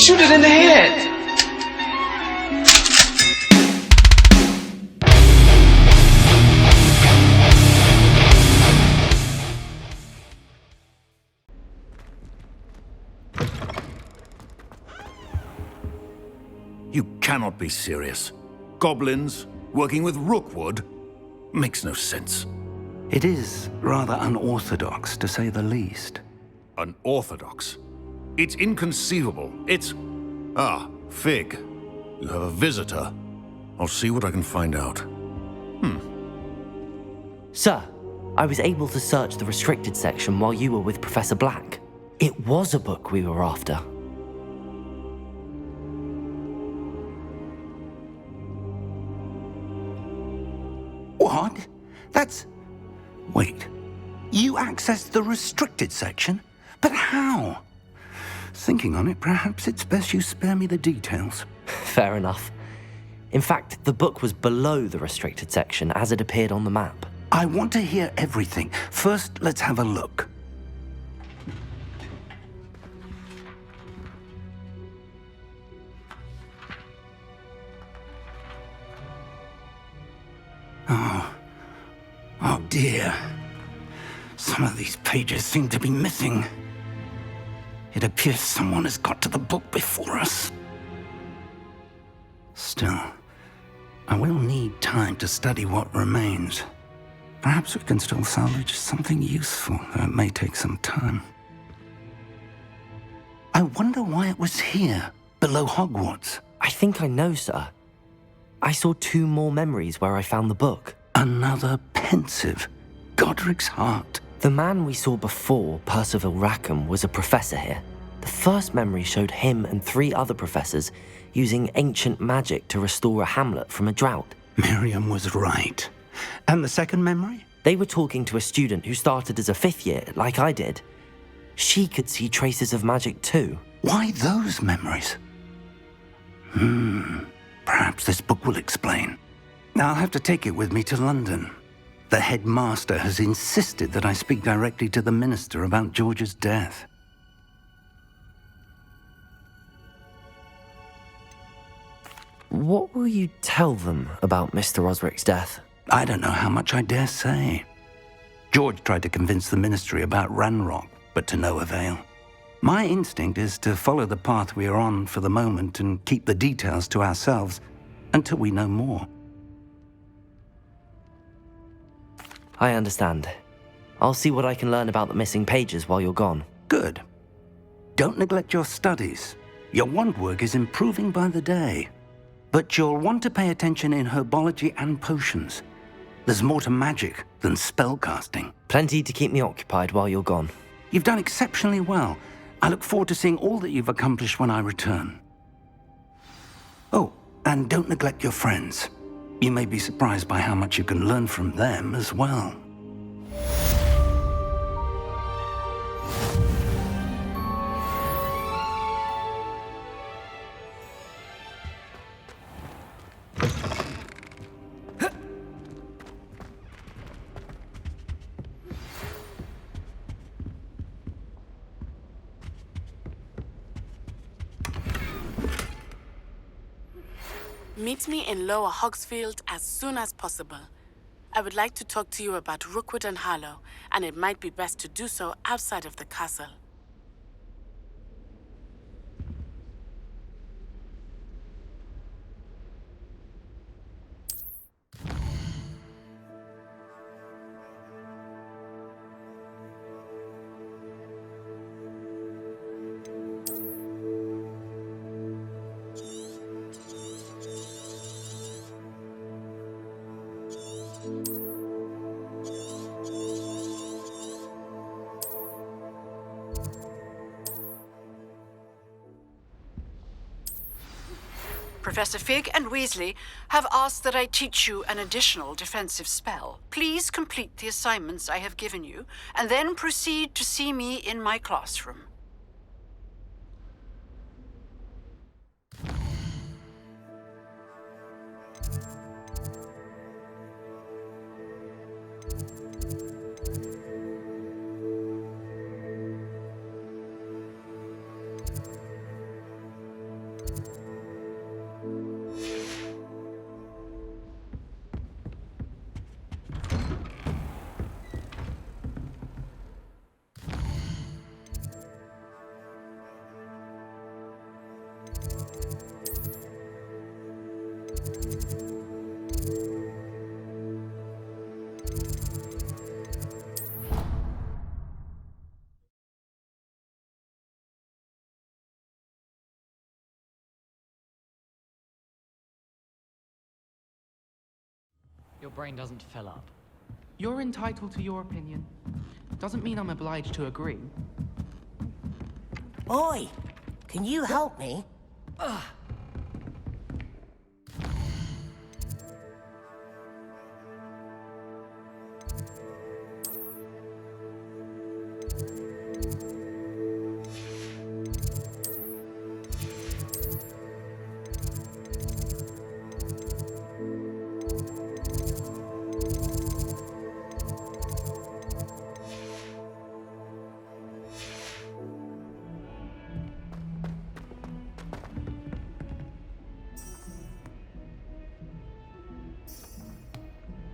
Shoot it in the head! You cannot be serious. Goblins working with Rookwood? Makes no sense. It is rather unorthodox, to say the least. Unorthodox? It's inconceivable. It's... Ah, Fig. You have a visitor. I'll see what I can find out. Sir, I was able to search the restricted section while you were with Professor Black. It was a book we were after. What? That's... Wait. You accessed the restricted section? But how? Thinking on it, perhaps it's best you spare me the details. Fair enough. In fact, the book was below the restricted section as it appeared on the map. I want to hear everything. First, let's have a look. Oh dear. Some of these pages seem to be missing. It appears someone has got to the book before us. Still, I will need time to study what remains. Perhaps we can still salvage something useful, though it may take some time. I wonder why it was here, below Hogwarts. I think I know, sir. I saw 2 more memories where I found the book. Another pensive. Godric's heart. The man we saw before, Percival Rackham, was a professor here. The first memory showed him and 3 other professors using ancient magic to restore a hamlet from a drought. Miriam was right. And the second memory? They were talking to a student who started as a 5th year, like I did. She could see traces of magic too. Why those memories? Perhaps this book will explain. I'll have to take it with me to London. The headmaster has insisted that I speak directly to the minister about George's death. What will you tell them about Mr. Osric's death? I don't know how much I dare say. George tried to convince the ministry about Ranrock, but to no avail. My instinct is to follow the path we are on for the moment and keep the details to ourselves until we know more. I understand. I'll see what I can learn about the missing pages while you're gone. Good. Don't neglect your studies. Your wand work is improving by the day. But you'll want to pay attention in herbology and potions. There's more to magic than spellcasting. Plenty to keep me occupied while you're gone. You've done exceptionally well. I look forward to seeing all that you've accomplished when I return. Oh, and don't neglect your friends. You may be surprised by how much you can learn from them as well. Meet me in Lower Hogsfield as soon as possible. I would like to talk to you about Rookwood and Harlow, and it might be best to do so outside of the castle. Professor Fig and Weasley have asked that I teach you an additional defensive spell. Please complete the assignments I have given you, and then proceed to see me in my classroom. Your brain doesn't fill up. You're entitled to your opinion. Doesn't mean I'm obliged to agree. Oi! Can you help me?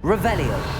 Revelio.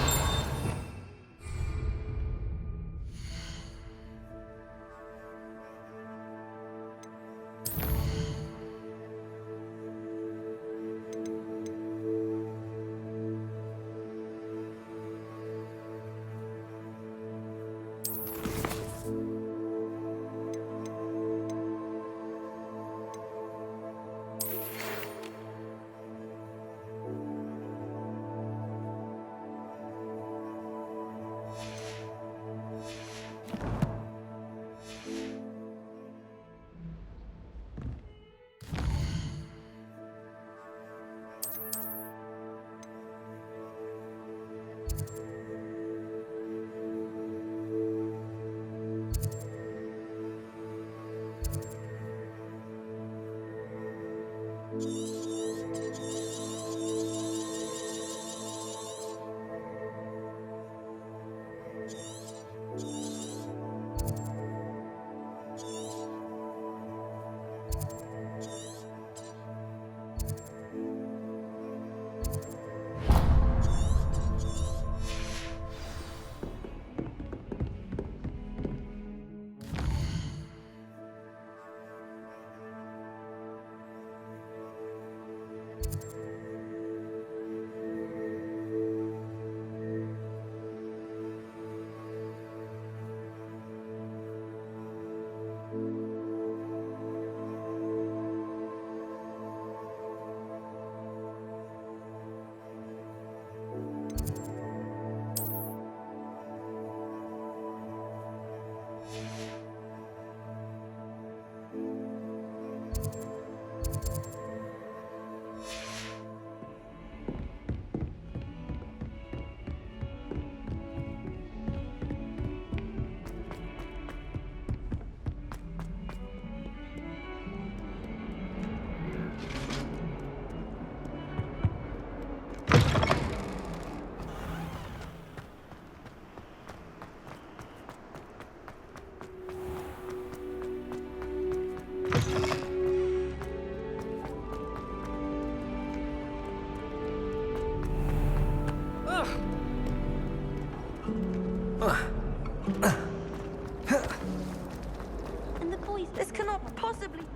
And the boys, this cannot possibly be.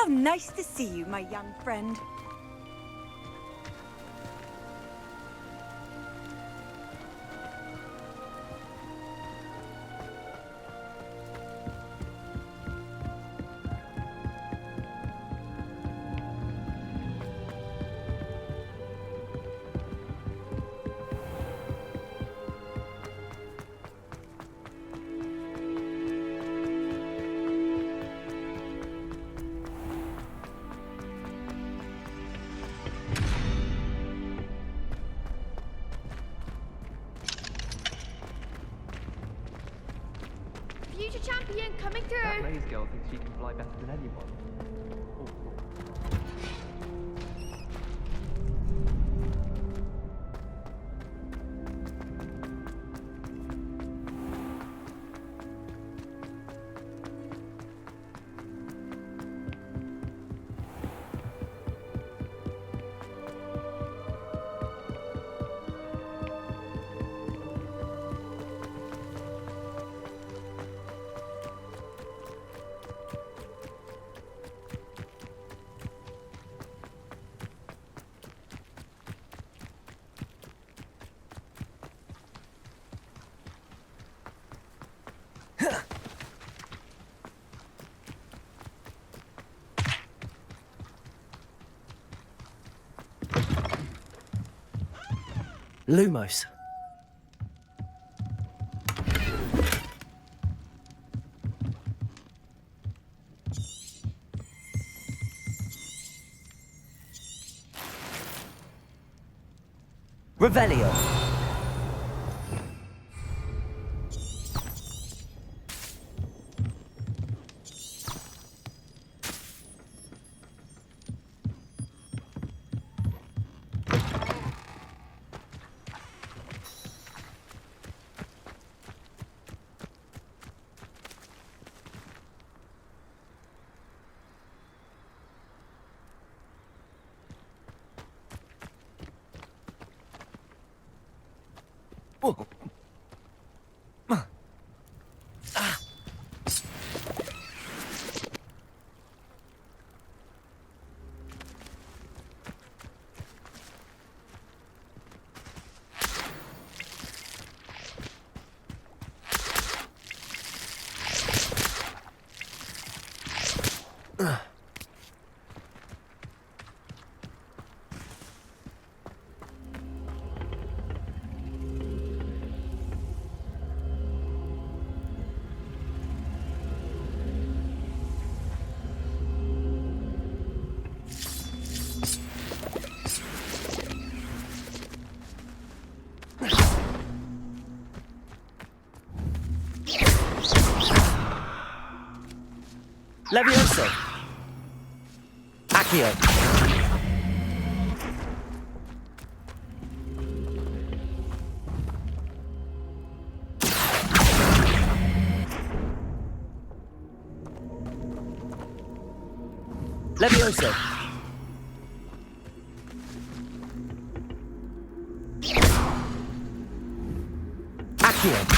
How nice to see you, my young friend. Future champion coming through. That Blaze girl thinks she can fly better than anyone. Lumos. Revelio. Whoa. Levioso. Accio. Levioso. Accio.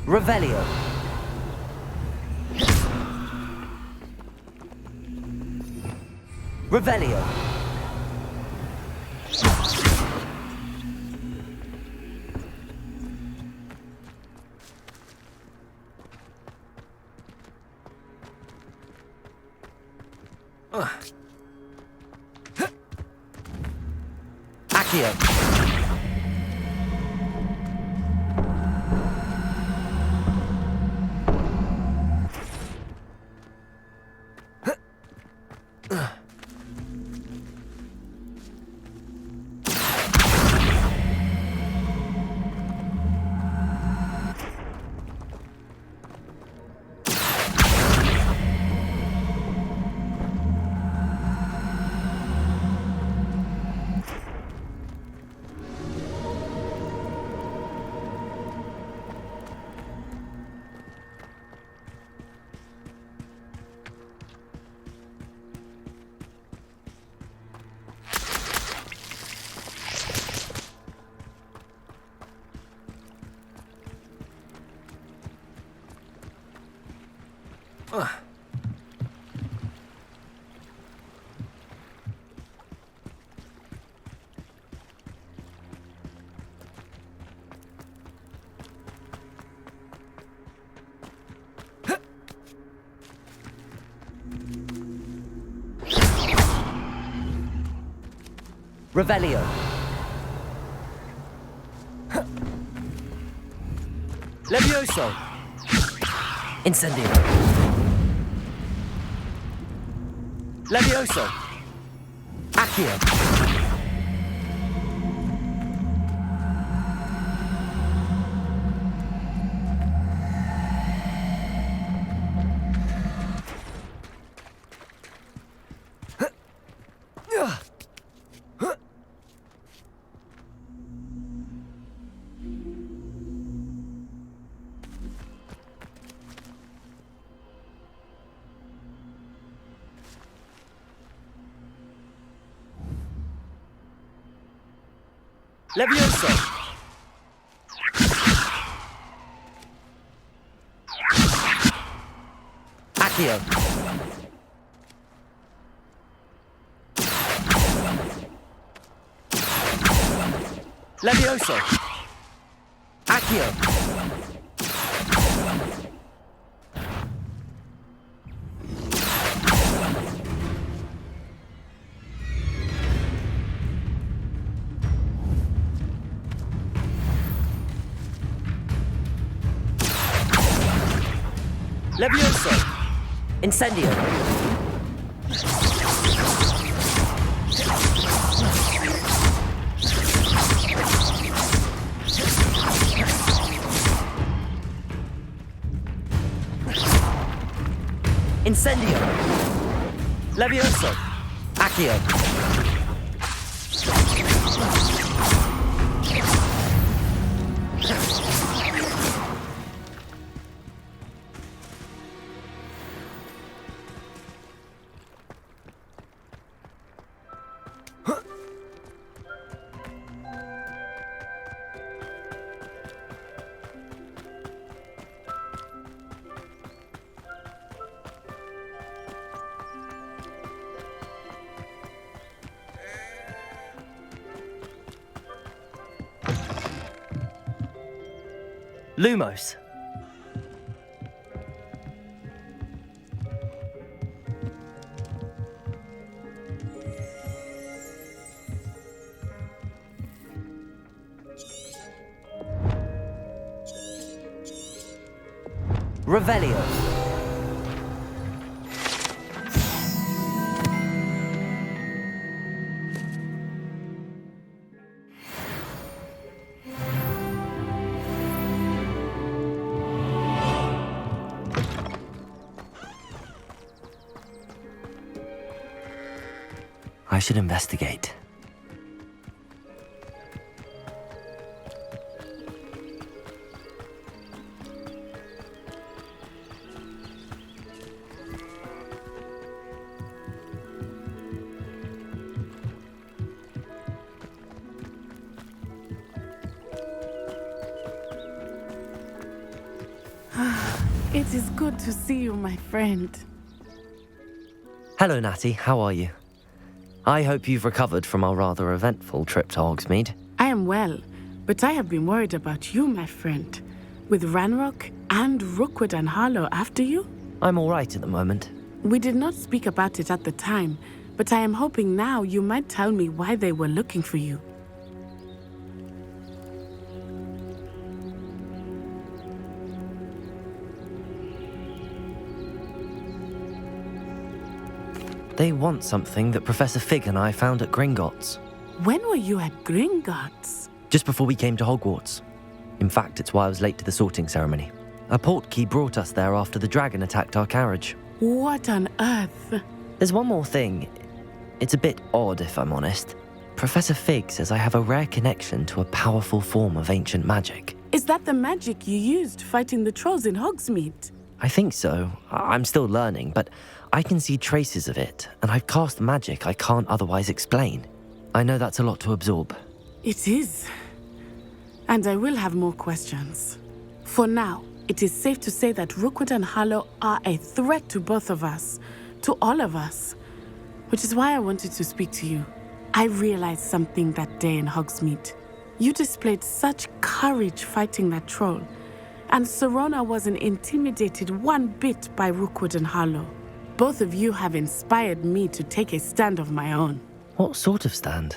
Revelio. Revelio. Accio. Revelio. Levioso. Incendio. Levioso. Accio. Levioso. Accio. Levioso. Accio. Levioso. Incendio. Incendio. Levioso. Accio. Lumos. Revelio. I should investigate. It is good to see you, my friend. Hello, Natty. How are you? I hope you've recovered from our rather eventful trip to Hogsmeade. I am well, but I have been worried about you, my friend. With Ranrock and Rookwood and Harlow after you? I'm all right at the moment. We did not speak about it at the time, but I am hoping now you might tell me why they were looking for you. They want something that Professor Fig and I found at Gringotts. When were you at Gringotts? Just before we came to Hogwarts. In fact, it's why I was late to the sorting ceremony. A portkey brought us there after the dragon attacked our carriage. What on earth? There's one more thing. It's a bit odd, if I'm honest. Professor Fig says I have a rare connection to a powerful form of ancient magic. Is that the magic you used fighting the trolls in Hogsmeade? I think so. I'm still learning, but I can see traces of it, and I've cast magic I can't otherwise explain. I know that's a lot to absorb. It is. And I will have more questions. For now, it is safe to say that Rookwood and Harlow are a threat to both of us, to all of us. Which is why I wanted to speak to you. I realized something that day in Hogsmeade. You displayed such courage fighting that troll, and Serona wasn't intimidated one bit by Rookwood and Harlow. Both of you have inspired me to take a stand of my own. What sort of stand?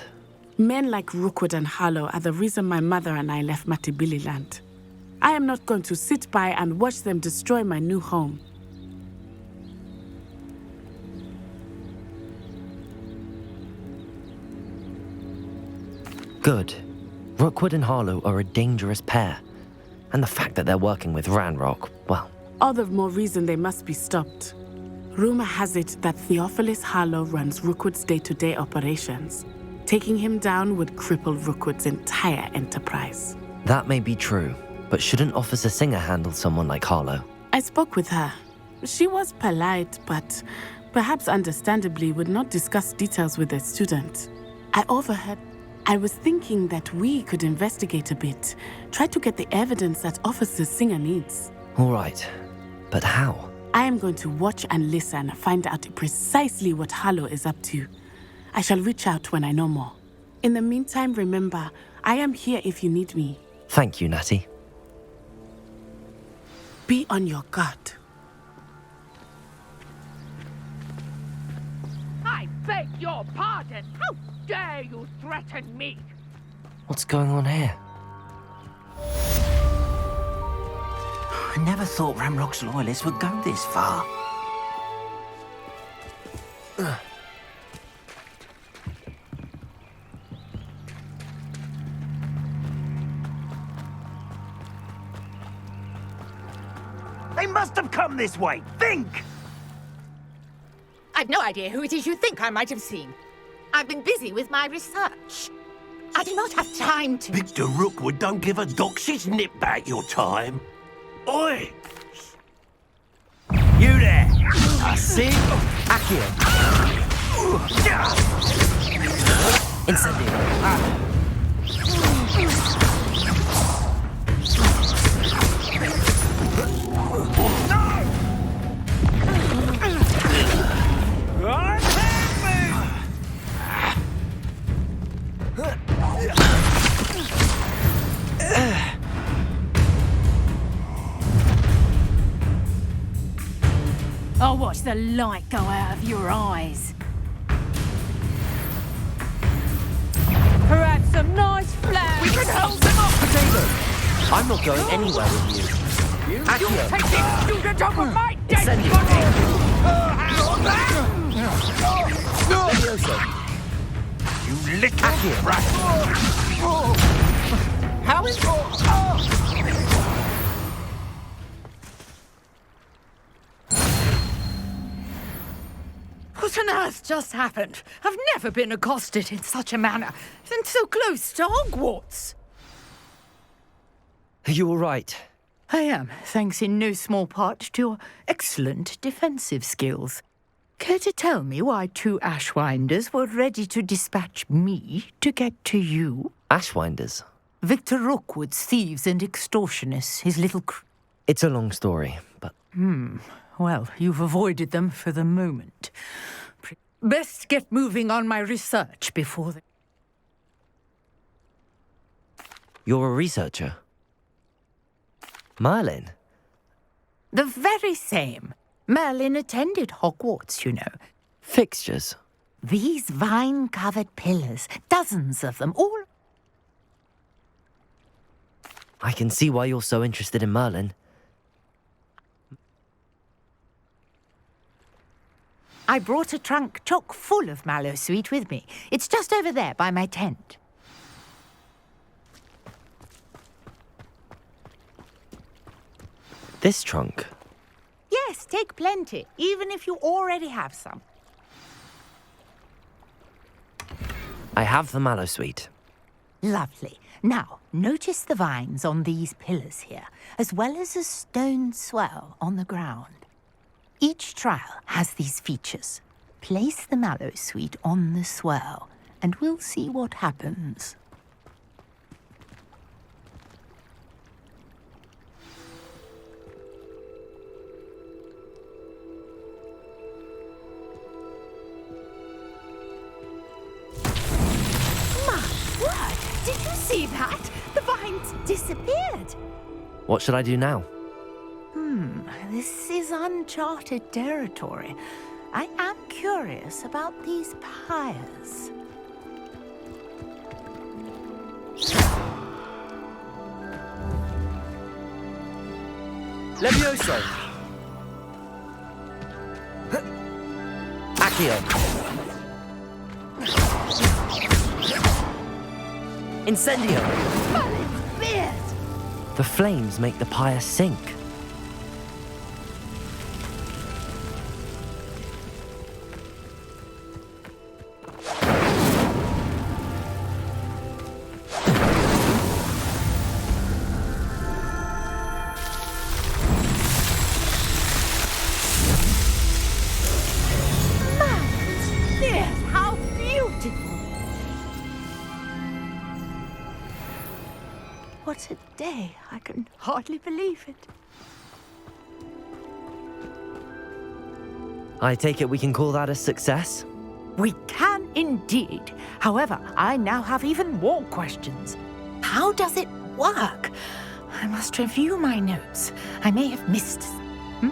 Men like Rookwood and Harlow are the reason my mother and I left Matabeleland. I am not going to sit by and watch them destroy my new home. Good. Rookwood and Harlow are a dangerous pair. And the fact that they're working with Ranrock, well... All the more reason they must be stopped. Rumor has it that Theophilus Harlow runs Rookwood's day-to-day operations. Taking him down would cripple Rookwood's entire enterprise. That may be true, but shouldn't Officer Singer handle someone like Harlow? I spoke with her. She was polite, but perhaps understandably would not discuss details with a student. I overheard. I was thinking that we could investigate a bit, try to get the evidence that Officer Singer needs. All right, but how? I am going to watch and listen, find out precisely what Harlow is up to. I shall reach out when I know more. In the meantime, remember, I am here if you need me. Thank you, Natty. Be on your guard. I beg your pardon. How dare you threaten me? What's going on here? I never thought Ramrock's loyalists would go this far. They must have come this way. Think! I've no idea who it is you think I might have seen. I've been busy with my research. I do not have time to... Victor Rookwood don't give a doxy's nip back your time. Oi! You there! I see. Accio! Incendio! I'll watch the light go out of your eyes. Perhaps some nice flowers. We can hold them off! Potato! I'm not going anywhere with you. You'll take this student off of my dead Incendio! You little brat! How is... What on earth just happened? I've never been accosted in such a manner, and so close to Hogwarts. Are you all right? I am, thanks in no small part to your excellent defensive skills. Care to tell me why two Ashwinders were ready to dispatch me to get to you? Ashwinders? Victor Rookwood's thieves and extortionists, his little It's a long story, but... Well, you've avoided them for the moment. Best get moving on my research before the... You're a researcher? Merlin? The very same. Merlin attended Hogwarts, you know. Fixtures? These vine-covered pillars, dozens of them, all... I can see why you're so interested in Merlin. I brought a trunk chock full of Mallowsweet with me. It's just over there by my tent. This trunk? Yes, take plenty, even if you already have some. I have the Mallowsweet. Lovely. Now, notice the vines on these pillars here, as well as a stone swell on the ground. Each trial has these features. Place the Mallowsweet on the swell, and we'll see what happens. Did you see that? The vines disappeared. What should I do now? This is uncharted territory. I am curious about these pyres. Levioso! Accio! Incendio! The flames make the pyre sink. How beautiful! What a day. I can hardly believe it. I take it we can call that a success? We can indeed. However, I now have even more questions. How does it work? I must review my notes. I may have missed some.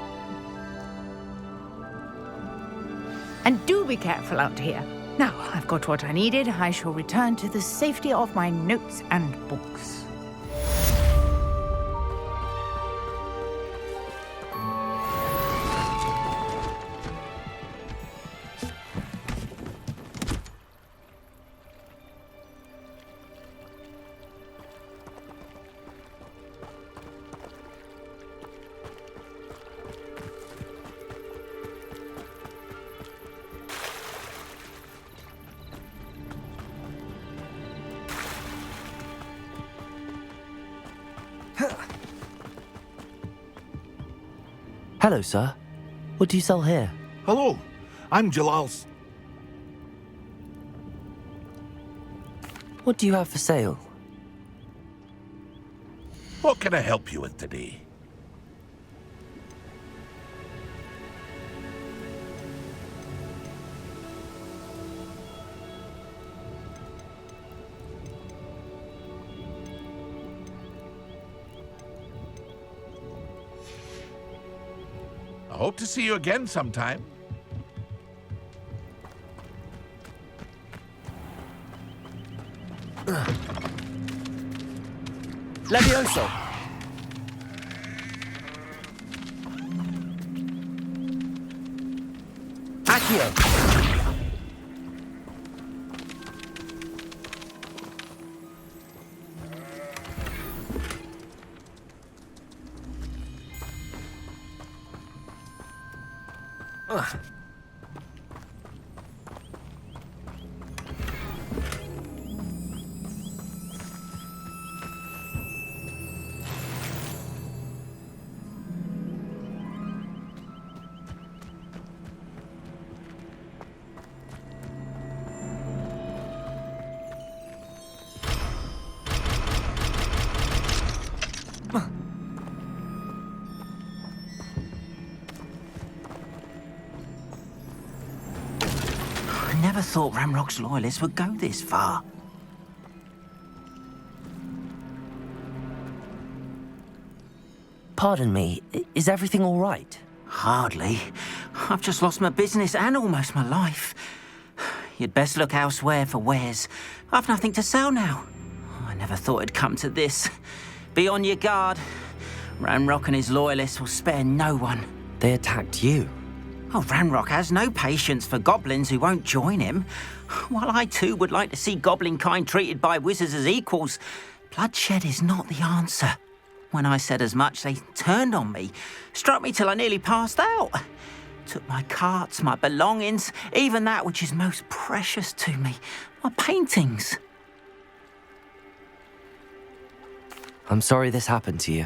And do be careful out here. Now, I've got what I needed. I shall return to the safety of my notes and books. Hello, sir. What do you sell here? Hello, I'm Jalal's. What do you have for sale? What can I help you with today? I hope to see you again sometime. Levioso! Accio! I never thought Ranrock's loyalists would go this far. Pardon me, is everything all right? Hardly. I've just lost my business and almost my life. You'd best look elsewhere for wares. I've nothing to sell now. I never thought it'd come to this. Be on your guard. Ranrock and his loyalists will spare no one. They attacked you? Oh, Ranrock has no patience for goblins who won't join him. While I too would like to see goblin kind treated by wizards as equals, bloodshed is not the answer. When I said as much, they turned on me, struck me till I nearly passed out. Took my carts, my belongings, even that which is most precious to me, my paintings. I'm sorry this happened to you.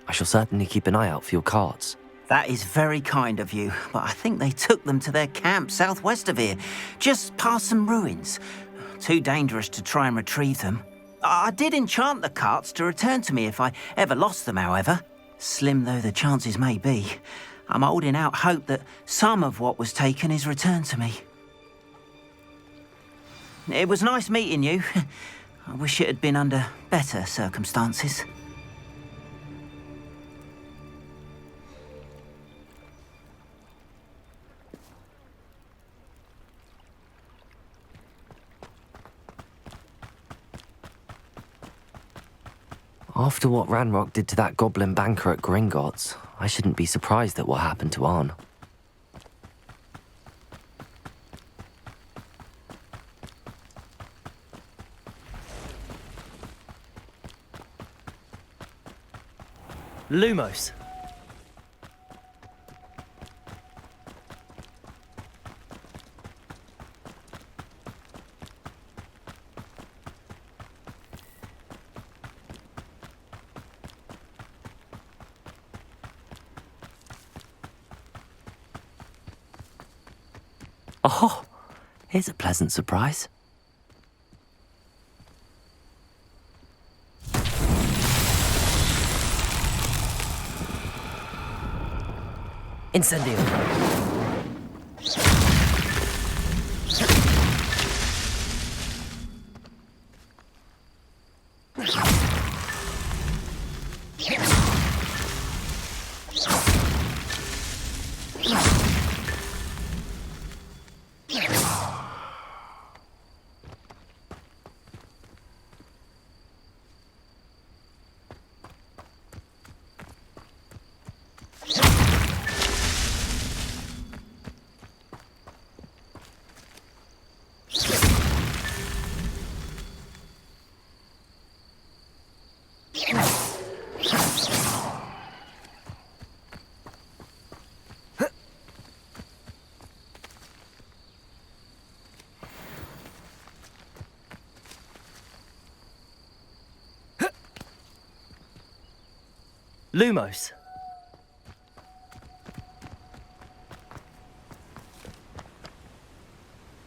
I shall certainly keep an eye out for your carts. That is very kind of you, but I think they took them to their camp southwest of here, just past some ruins. Too dangerous to try and retrieve them. I did enchant the carts to return to me if I ever lost them, however. Slim though the chances may be, I'm holding out hope that some of what was taken is returned to me. It was nice meeting you. I wish it had been under better circumstances. After what Ranrock did to that goblin banker at Gringotts, I shouldn't be surprised at what happened to Arn. Lumos. Oh, here's a pleasant surprise. Incendio. Lumos.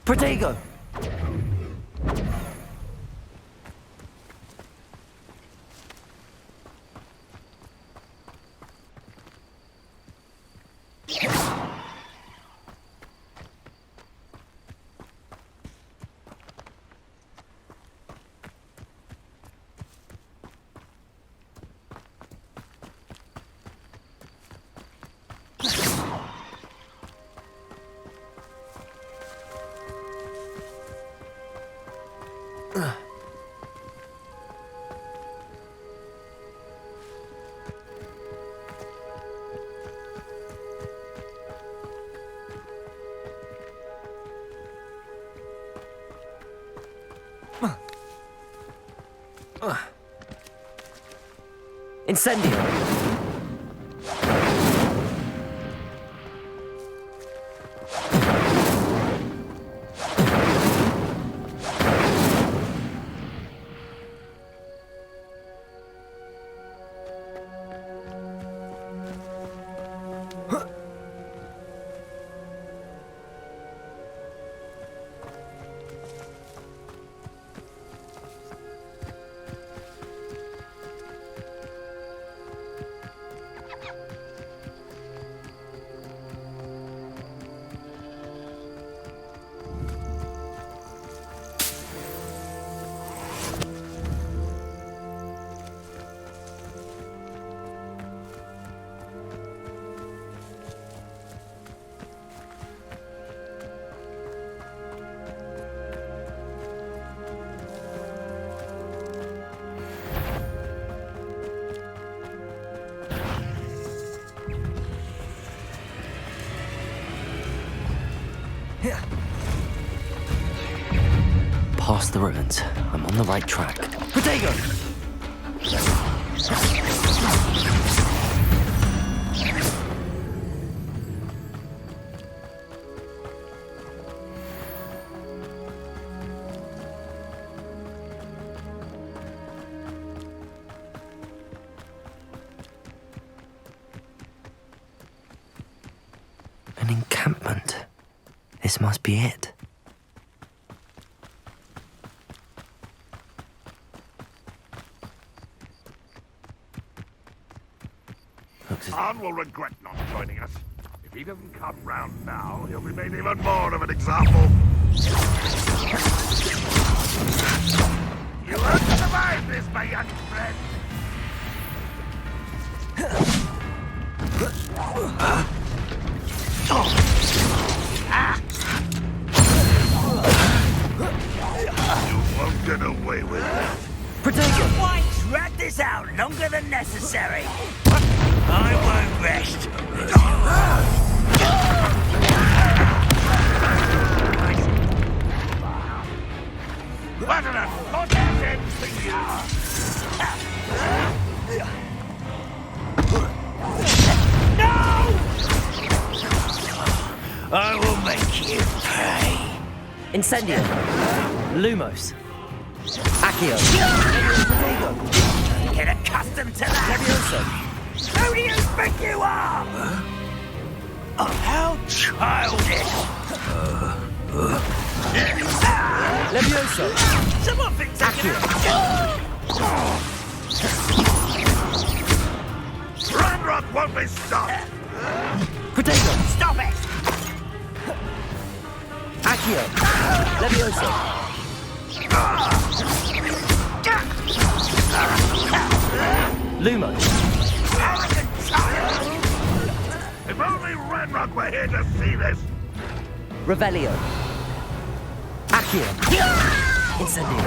Protego! Incendio! Past the ruins. I'm on the right track. Protego! An encampment. This must be it. Khan will regret not joining us. If he doesn't come round now, he'll be made even more of an example. You won't survive this, my young friend. You won't get away with that. Protect you! Why drag this out longer than necessary? I won't rest. What an unfortunate end for you! No! I will make you pay. Incendio. Lumos. Accio. Protego. Get accustomed to that. Levioso. Who do you think you are? How childish! Levioso. Someone thinks I can... Ranrock won't be stopped! Protego. Stop it! Accio. Levioso. Lumos. If only Ranrock were here to see this! Revelio. Accio. Incendio.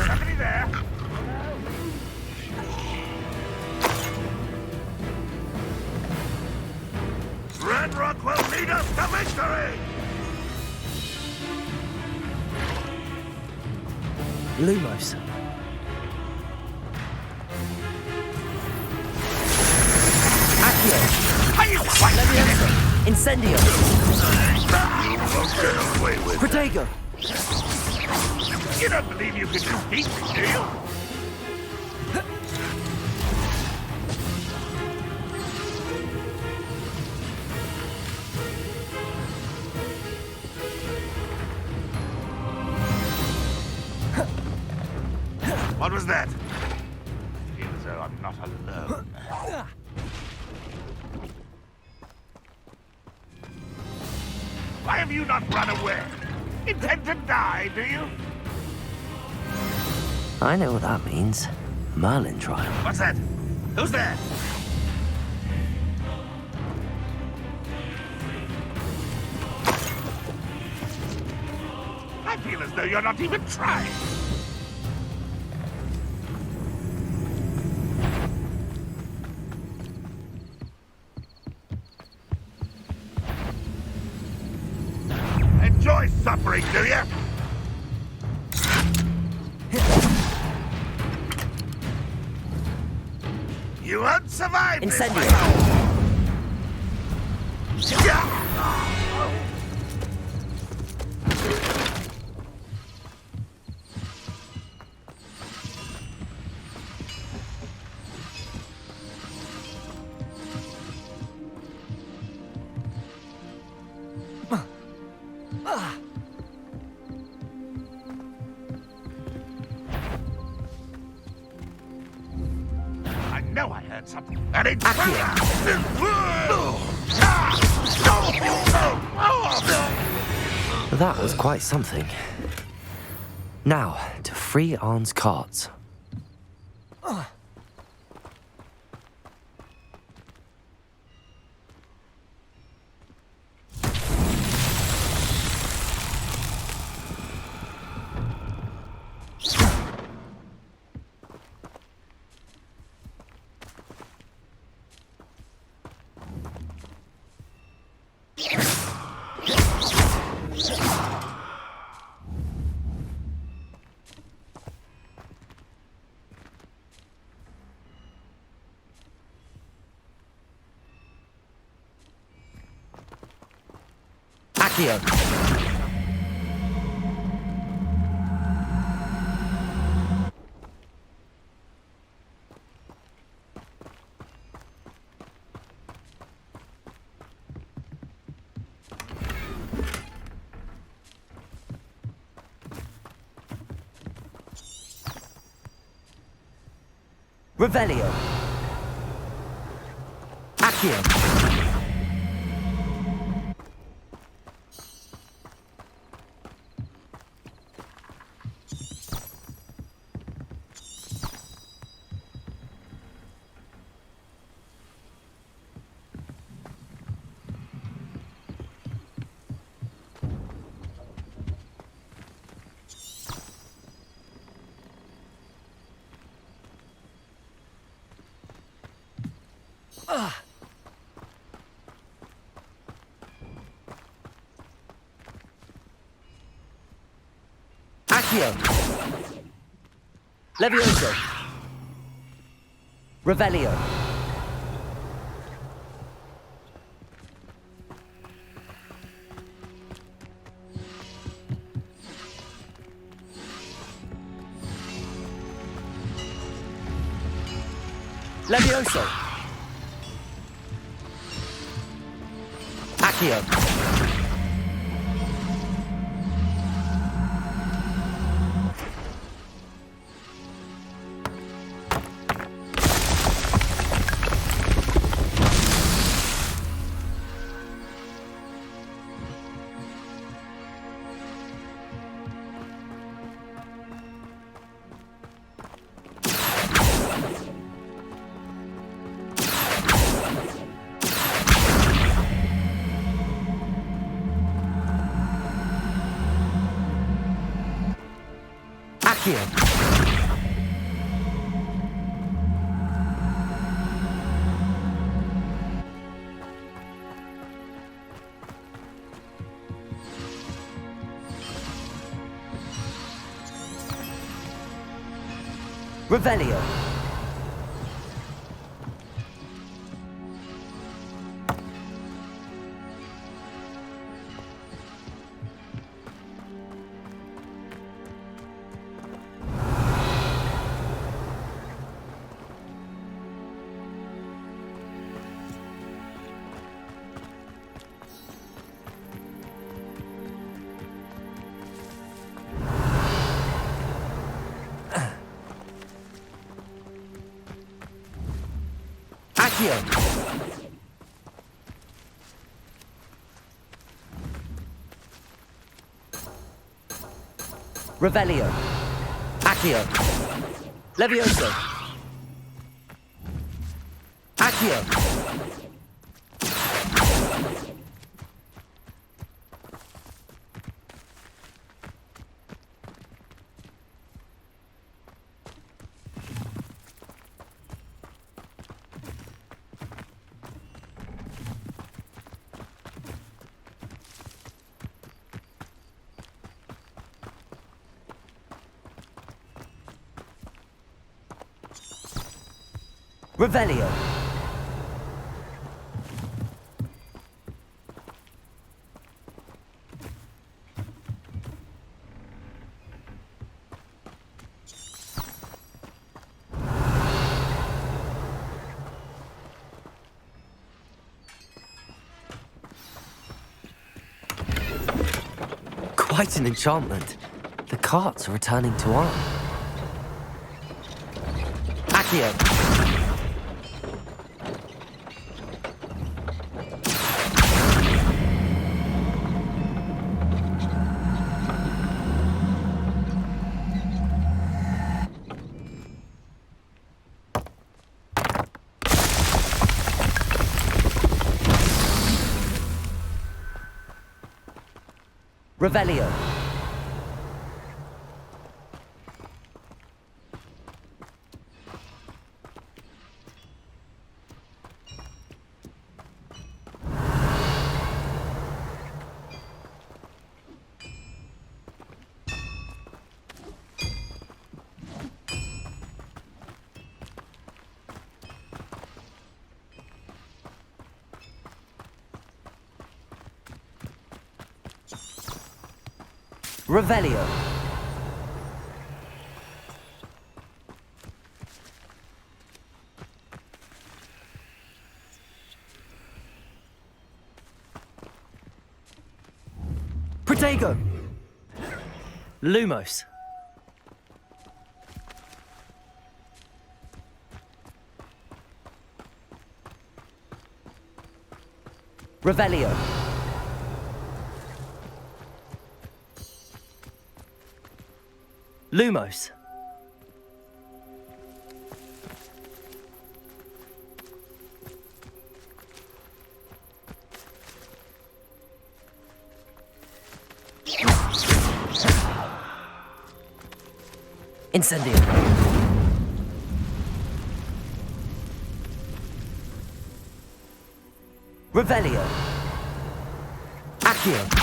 Somebody there? Ranrock will lead us to victory! Lumos. Accio. Are you quite Levioso. Incendio. You won't get away with Protego. You don't believe you can defeat me, do you? What was that? I feel as though I'm not alone. Why have you not run away? Intend to die, do you? I know what that means. Merlin trial. What's that? Who's there? I feel as though you're not even trying. Enjoy suffering, do you? You won't survive this. Incendio. I know I heard something. And it's... That was quite something. Now, to free Arn's carts. Accio. Revelio. Accio. Accio. Levioso. Revelio. Levioso. Accio. Accio. Revelio. Accio. Revelio. Accio. Levioso. Accio. Revelio. Quite an enchantment. The carts are returning to arm. Accio. Revelio. Revelio. Protego. Lumos. Revelio. Lumos. Incendio. Revelio. Accio.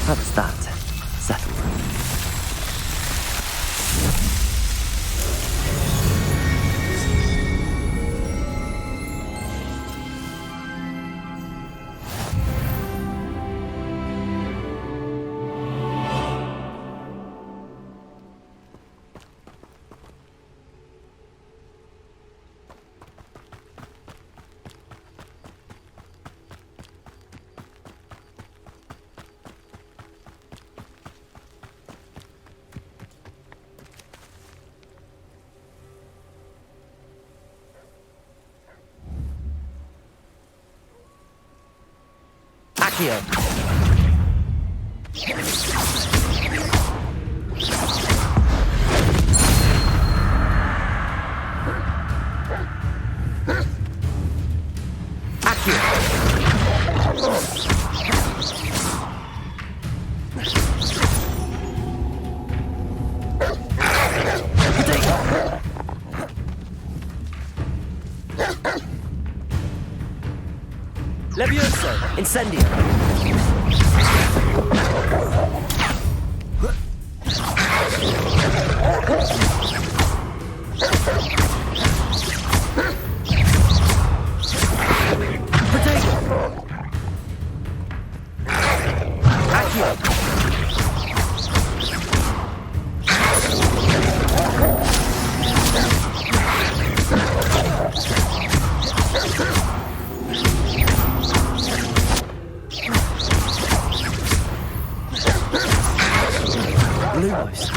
That's that. Settled. Accio. Levioso. Incendio. Lumos.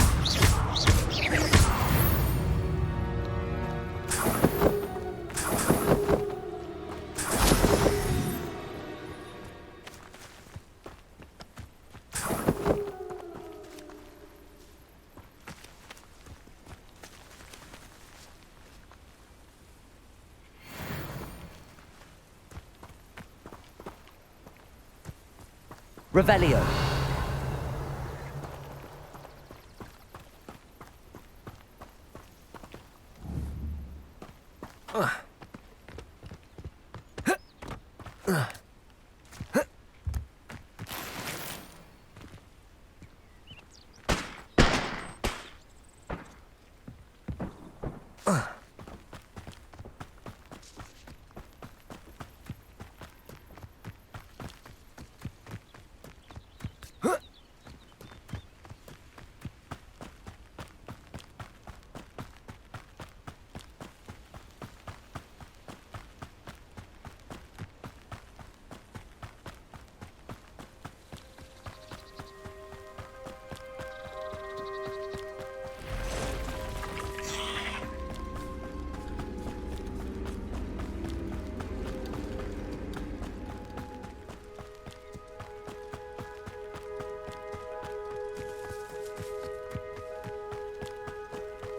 Revelio.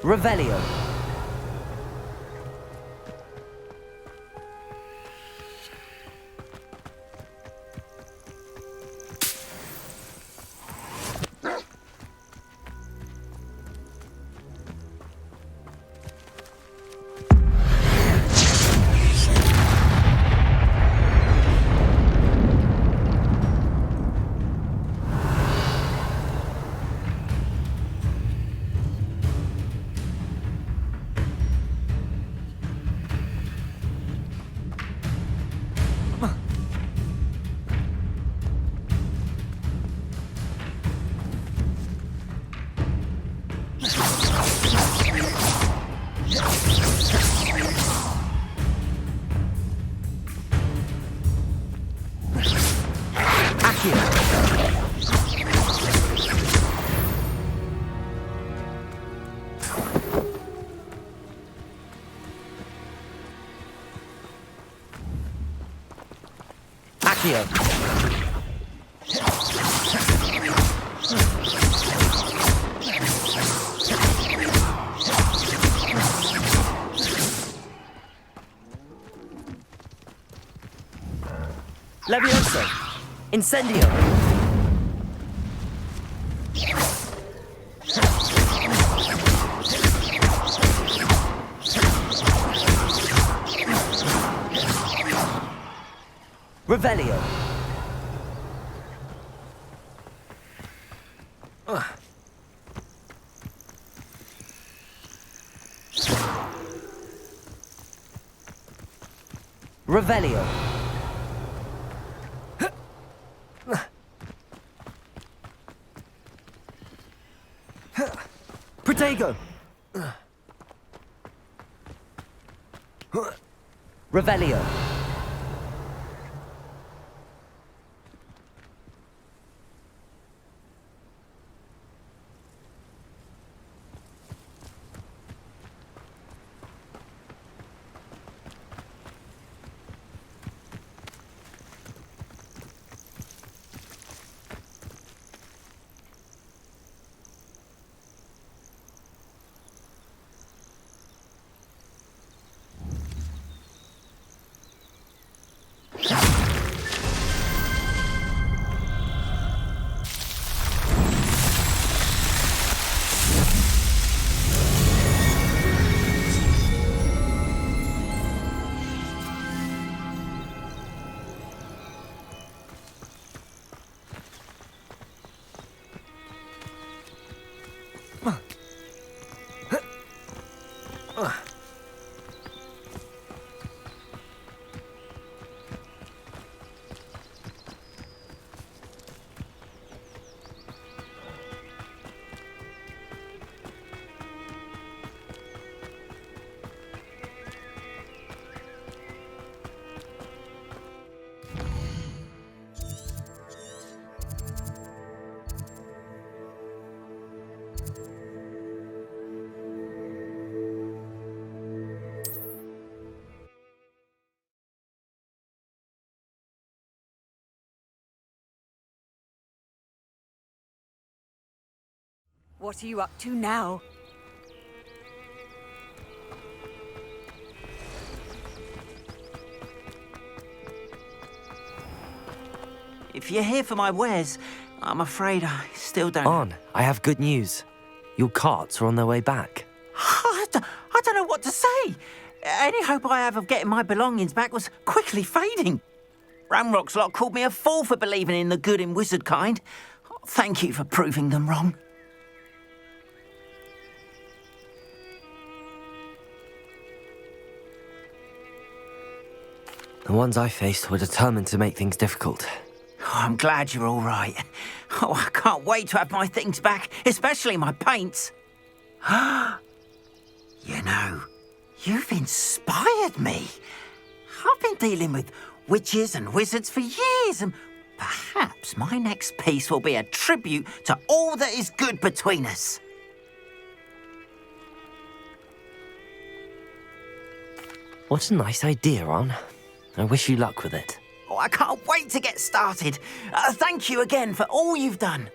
Revelio. Revelio. Levioso. Incendio. Revelio. Revelio. Protego. Revelio. What are you up to now? If you're here for my wares, I'm afraid I still don't... On, I have good news. Your carts are on their way back. I don't know what to say. Any hope I have of getting my belongings back was quickly fading. Ranrock's lot called me a fool for believing in the good in wizard kind. Thank you for proving them wrong. The ones I faced were determined to make things difficult. Oh, I'm glad you're all right. Oh, I can't wait to have my things back, especially my paints. You know, you've inspired me. I've been dealing with witches and wizards for years, and perhaps my next piece will be a tribute to all that is good between us. What a nice idea, Ron. I wish you luck with it. Oh, I can't wait to get started. Thank you again for all you've done.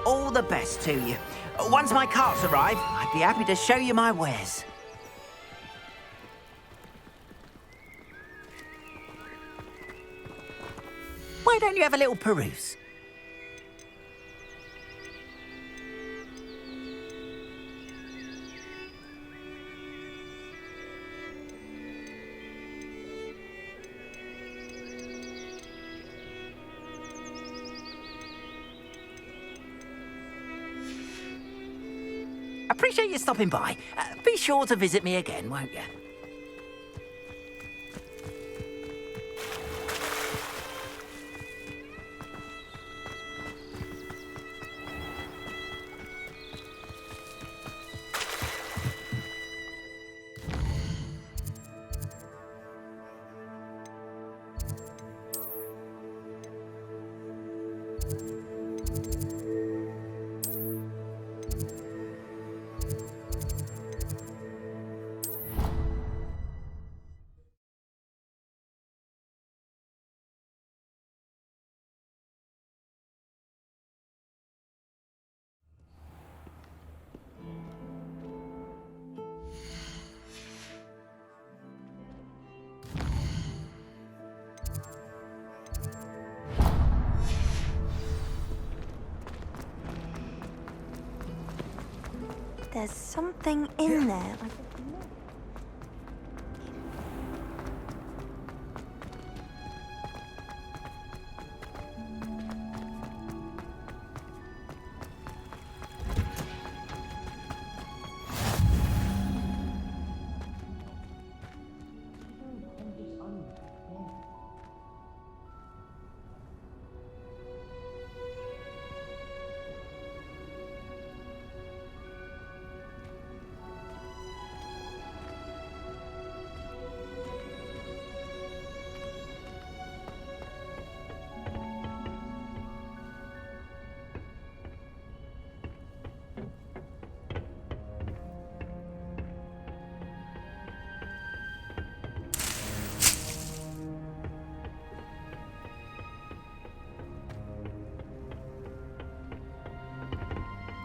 All the best to you. Once my carts arrive, I'd be happy to show you my wares. Why don't you have a little peruse? Appreciate you stopping by. Be sure to visit me again, won't you? There's something in there.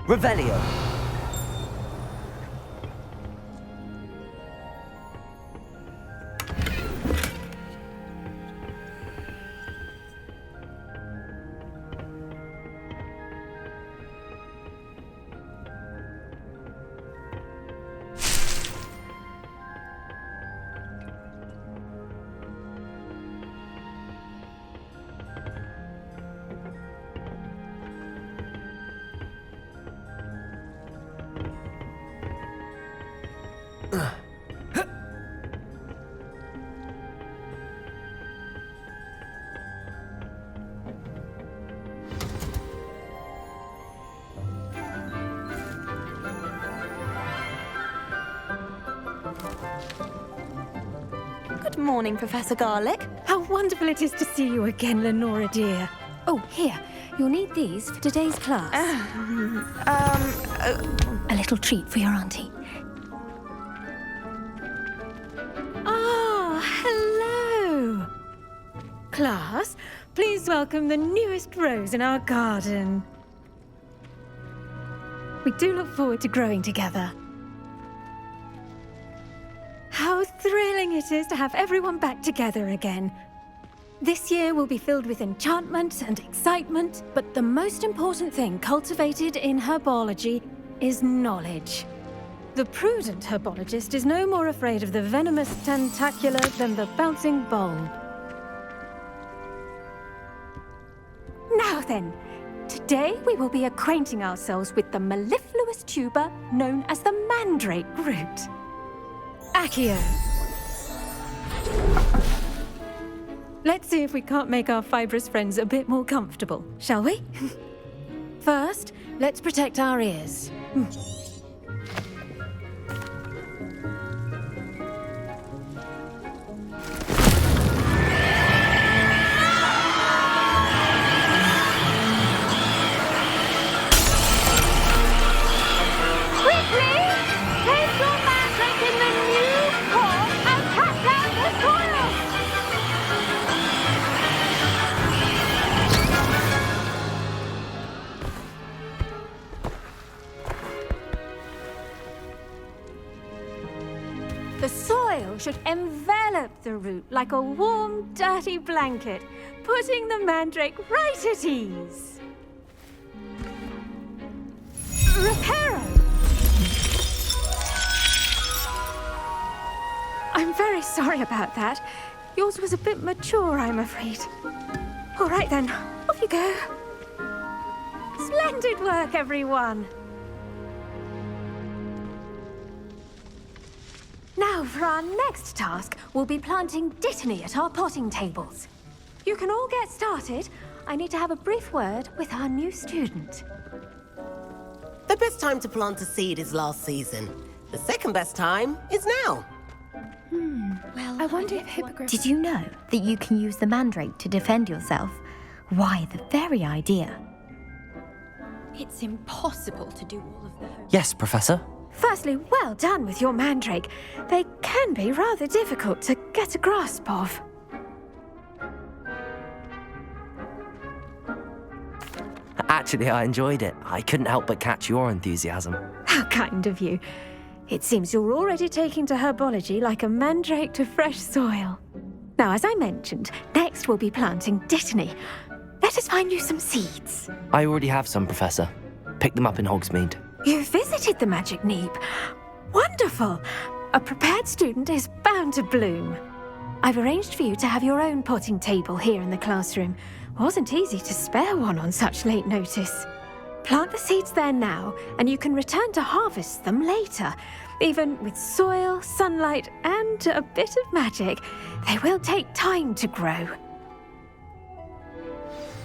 Revelio. Good morning, Professor Garlick. How wonderful it is to see you again, Lenora dear. Oh, here. You'll need these for today's class. A little treat for your auntie. Ah, hello. Class, please welcome the newest rose in our garden. We do look forward to growing together. How thrilling it is to have everyone back together again. This year will be filled with enchantment and excitement, but the most important thing cultivated in herbology is knowledge. The prudent herbologist is no more afraid of the venomous tentacula than the bouncing bulb. Now then, today we will be acquainting ourselves with the mellifluous tuber known as the mandrake root. Accio. Let's see if we can't make our fibrous friends a bit more comfortable, shall we? First, let's protect our ears. The soil should envelop the root like a warm, dirty blanket, putting the mandrake right at ease. Reparo! I'm very sorry about that. Yours was a bit mature, I'm afraid. All right then, off you go. Splendid work, everyone! Now, for our next task, we'll be planting dittany at our potting tables. You can all get started. I need to have a brief word with our new student. The best time to plant a seed is last season. The second best time is now. Well, I wonder if hippogriffs... Did you know that you can use the mandrake to defend yourself? Why, the very idea. It's impossible to do all of that. Yes, Professor. Firstly, well done with your mandrake. They can be rather difficult to get a grasp of. Actually, I enjoyed it. I couldn't help but catch your enthusiasm. How kind of you. It seems you're already taking to herbology like a mandrake to fresh soil. Now, as I mentioned, next we'll be planting dittany. Let us find you some seeds. I already have some, Professor. Pick them up in Hogsmeade. You visited the Magic Neep. Wonderful! A prepared student is bound to bloom. I've arranged for you to have your own potting table here in the classroom. Wasn't easy to spare one on such late notice. Plant the seeds there now, and you can return to harvest them later. Even with soil, sunlight, and a bit of magic, they will take time to grow.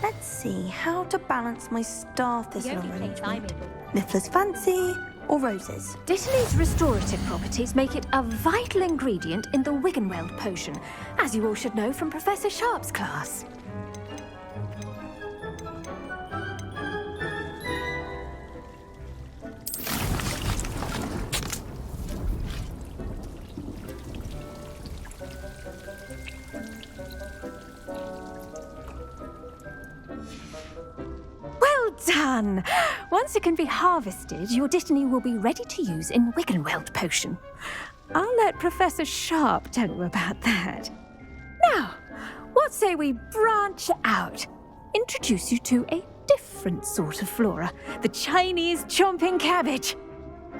Let's see how to balance my star thistle arrangement. Mifflin's Fancy or roses? Dittany's restorative properties make it a vital ingredient in the Wiggenweld potion, as you all should know from Professor Sharp's class. Done! Once it can be harvested, your Dittany will be ready to use in Wiggenweld potion. I'll let Professor Sharp tell you about that. Now, what say we branch out? Introduce you to a different sort of flora, the Chinese chomping cabbage.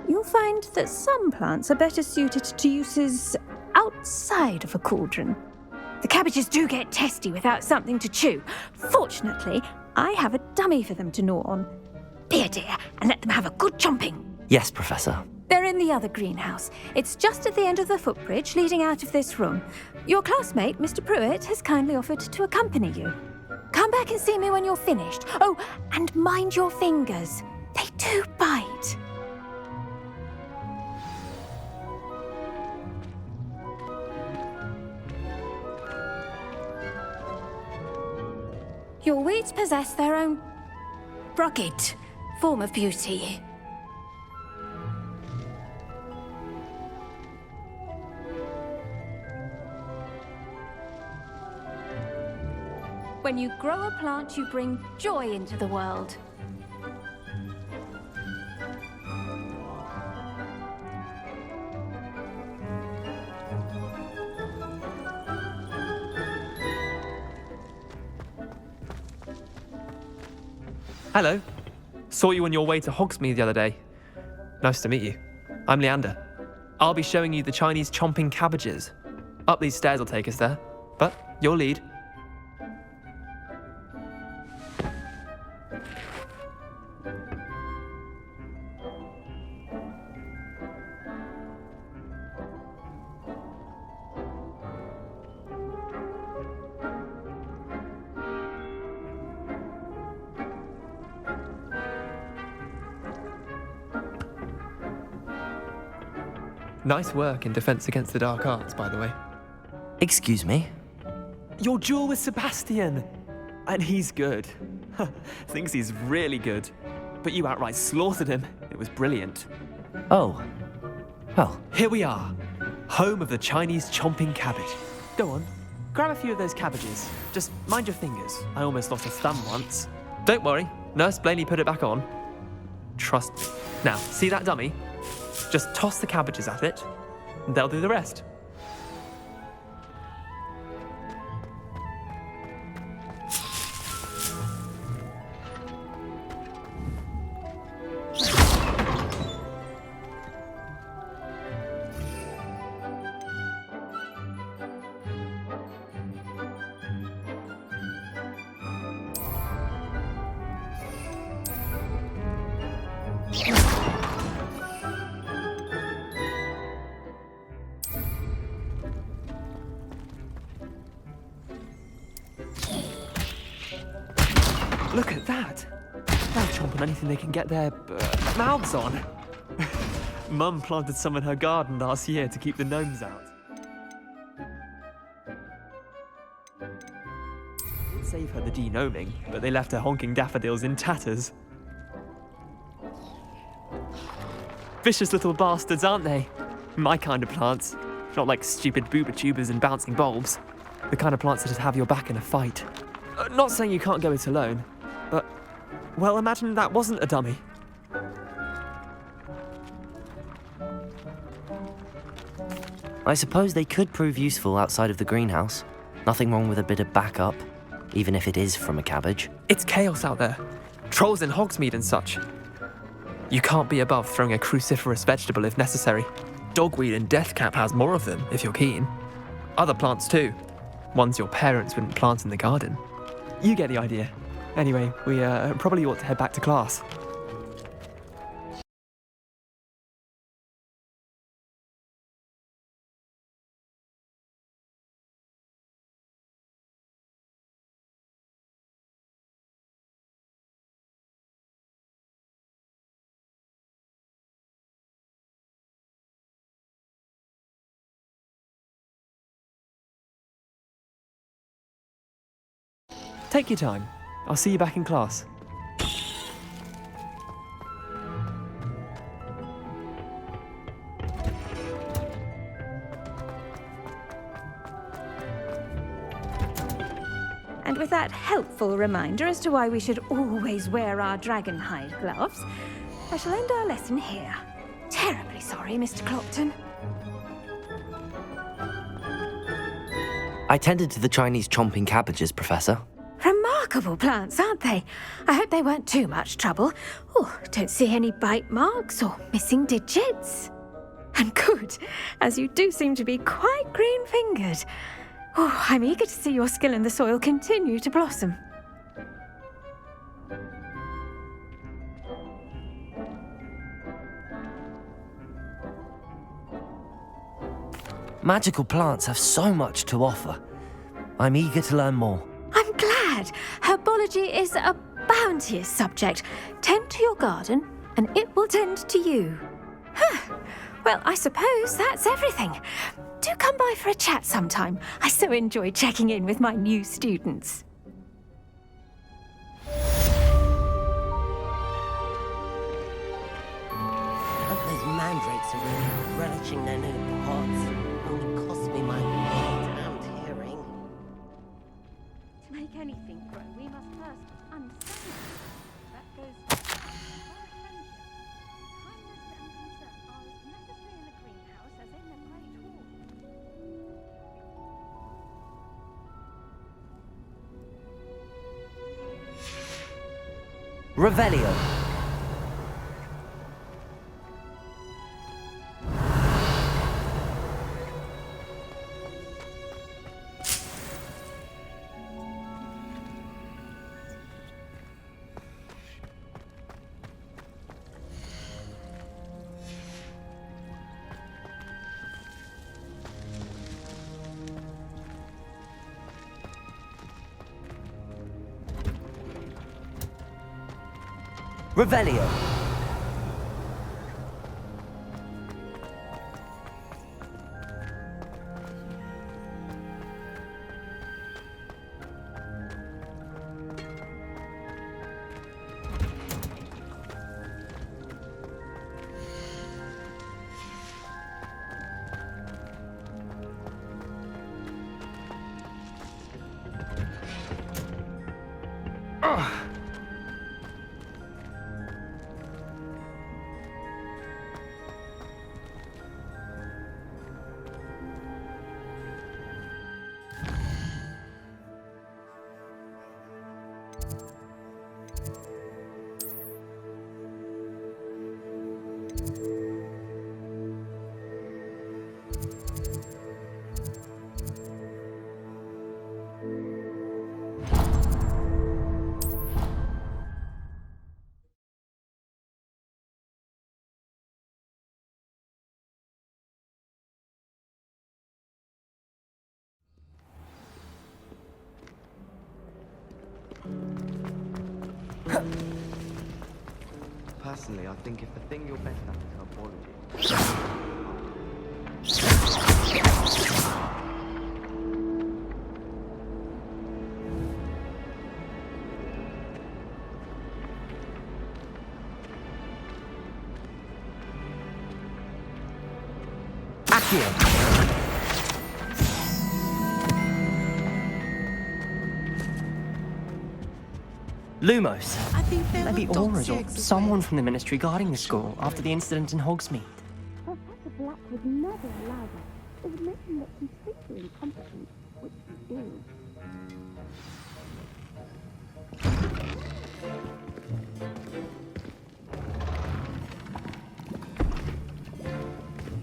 You'll find that some plants are better suited to uses outside of a cauldron. The cabbages do get testy without something to chew. Fortunately, I have a dummy for them to gnaw on. Be a dear and let them have a good chomping. Yes, Professor. They're in the other greenhouse. It's just at the end of the footbridge leading out of this room. Your classmate, Mr. Pruitt, has kindly offered to accompany you. Come back and see me when you're finished. Oh, and mind your fingers. They do bite. Your weeds possess their own rugged form of beauty. When you grow a plant, you bring joy into the world. Hello. Saw you on your way to Hogsmeade the other day. Nice to meet you. I'm Leander. I'll be showing you the Chinese chomping cabbages. Up these stairs will take us there, but your lead. Nice work in Defense Against the Dark Arts, by the way. Excuse me? Your duel with Sebastian! And he's good. Thinks he's really good. But you outright slaughtered him. It was brilliant. Oh. Well. Here we are. Home of the Chinese chomping cabbage. Go on. Grab a few of those cabbages. Just mind your fingers. I almost lost a thumb once. Don't worry. Nurse Blaney put it back on. Trust me. Now, see that dummy? Just toss the cabbages at it, and they'll do the rest. Look at that! They'll chomp on anything they can get their mouths on. Mum planted some in her garden last year to keep the gnomes out. It did save her the de-gnoming, but they left her honking daffodils in tatters. Vicious little bastards, aren't they? My kind of plants. Not like stupid booba tubers and bouncing bulbs. The kind of plants that just have your back in a fight. Not saying you can't go it alone, but, well, imagine that wasn't a dummy. I suppose they could prove useful outside of the greenhouse. Nothing wrong with a bit of backup, even if it is from a cabbage. It's chaos out there. Trolls in Hogsmeade and such. You can't be above throwing a cruciferous vegetable if necessary. Dogweed and deathcap has more of them, if you're keen. Other plants too. Ones your parents wouldn't plant in the garden. You get the idea. Anyway, we probably ought to head back to class. Take your time. I'll see you back in class. And with that helpful reminder as to why we should always wear our dragonhide gloves, I shall end our lesson here. Terribly sorry, Mr. Clopton. I tended to the Chinese chomping cabbages, Professor. Remarkable plants, aren't they? I hope they weren't too much trouble. Oh, don't see any bite marks or missing digits. And good, as you do seem to be quite green-fingered. Oh, I'm eager to see your skill in the soil continue to blossom. Magical plants have so much to offer. I'm eager to learn more. I'm glad. Herbology is a bounteous subject. Tend to your garden, and it will tend to you. Well, I suppose that's everything. Do come by for a chat sometime. I so enjoy checking in with my new students. But those mandrakes are really relishing their new pots. Only cost me my damned hearing. To make anything grow, we must first understand it. That goes for friendship. Kindness and concern are as necessary in the greenhouse as in the great hall. Revelio. Revelio. Personally, I think if the thing you're best at is herbology. Lumos. Maybe Aura's or someone from the Ministry guarding the school after the incident in Hogsmeade. Professor Black would never allow that. It would make him look completely incompetent, which he is.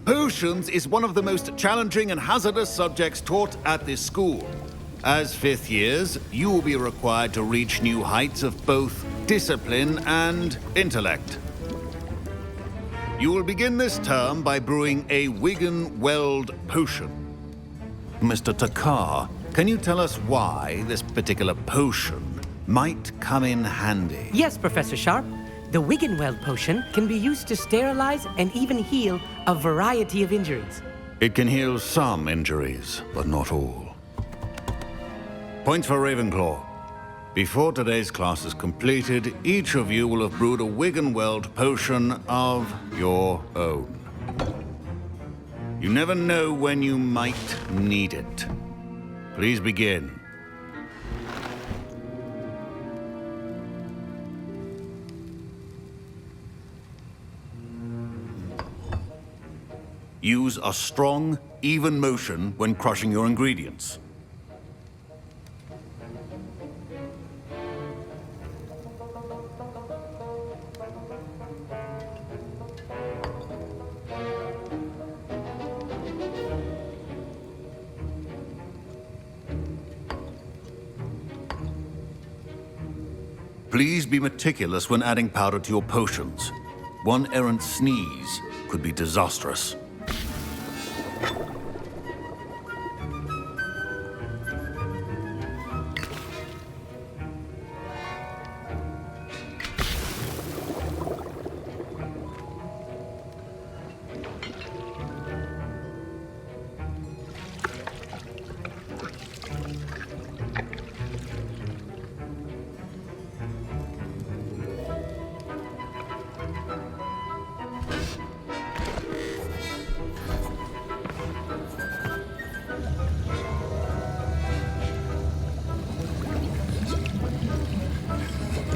Potions is one of the most challenging and hazardous subjects taught at this school. As fifth years, you will be required to reach new heights of both discipline and intellect. You will begin this term by brewing a Wiggenweld potion. Mr. Takar, can you tell us why this particular potion might come in handy? Yes, Professor Sharp. The Wiggenweld potion can be used to sterilize and even heal a variety of injuries. It can heal some injuries, but not all. Points for Ravenclaw. Before today's class is completed, each of you will have brewed a Wiggenweld potion of your own. You never know when you might need it. Please begin. Use a strong, even motion when crushing your ingredients. Please be meticulous when adding powder to your potions. One errant sneeze could be disastrous.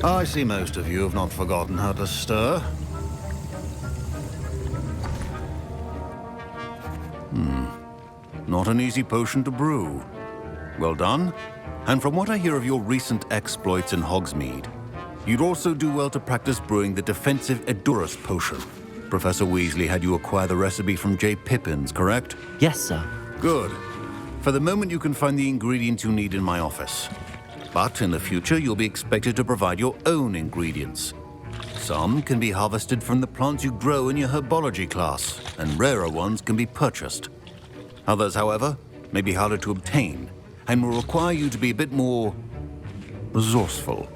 I see most of you have not forgotten how to stir. Not an easy potion to brew. Well done. And from what I hear of your recent exploits in Hogsmeade, you'd also do well to practice brewing the defensive Edurus potion. Professor Weasley had you acquire the recipe from J. Pippins, correct? Yes, sir. Good. For the moment, you can find the ingredients you need in my office. But in the future, you'll be expected to provide your own ingredients. Some can be harvested from the plants you grow in your herbology class, and rarer ones can be purchased. Others, however, may be harder to obtain, and will require you to be a bit more resourceful.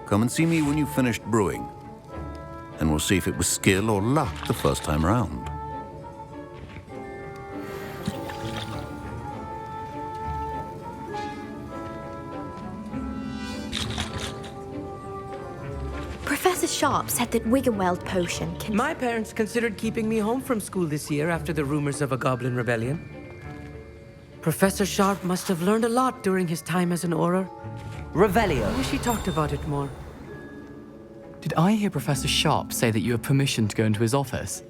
Come and see me when you've finished brewing, and we'll see if it was skill or luck the first time round. Professor Sharp said that Wiggenweld potion can... My parents considered keeping me home from school this year after the rumors of a goblin rebellion. Professor Sharp must have learned a lot during his time as an Auror. Revelio. I wish he talked about it more. Did I hear Professor Sharp say that you have permission to go into his office?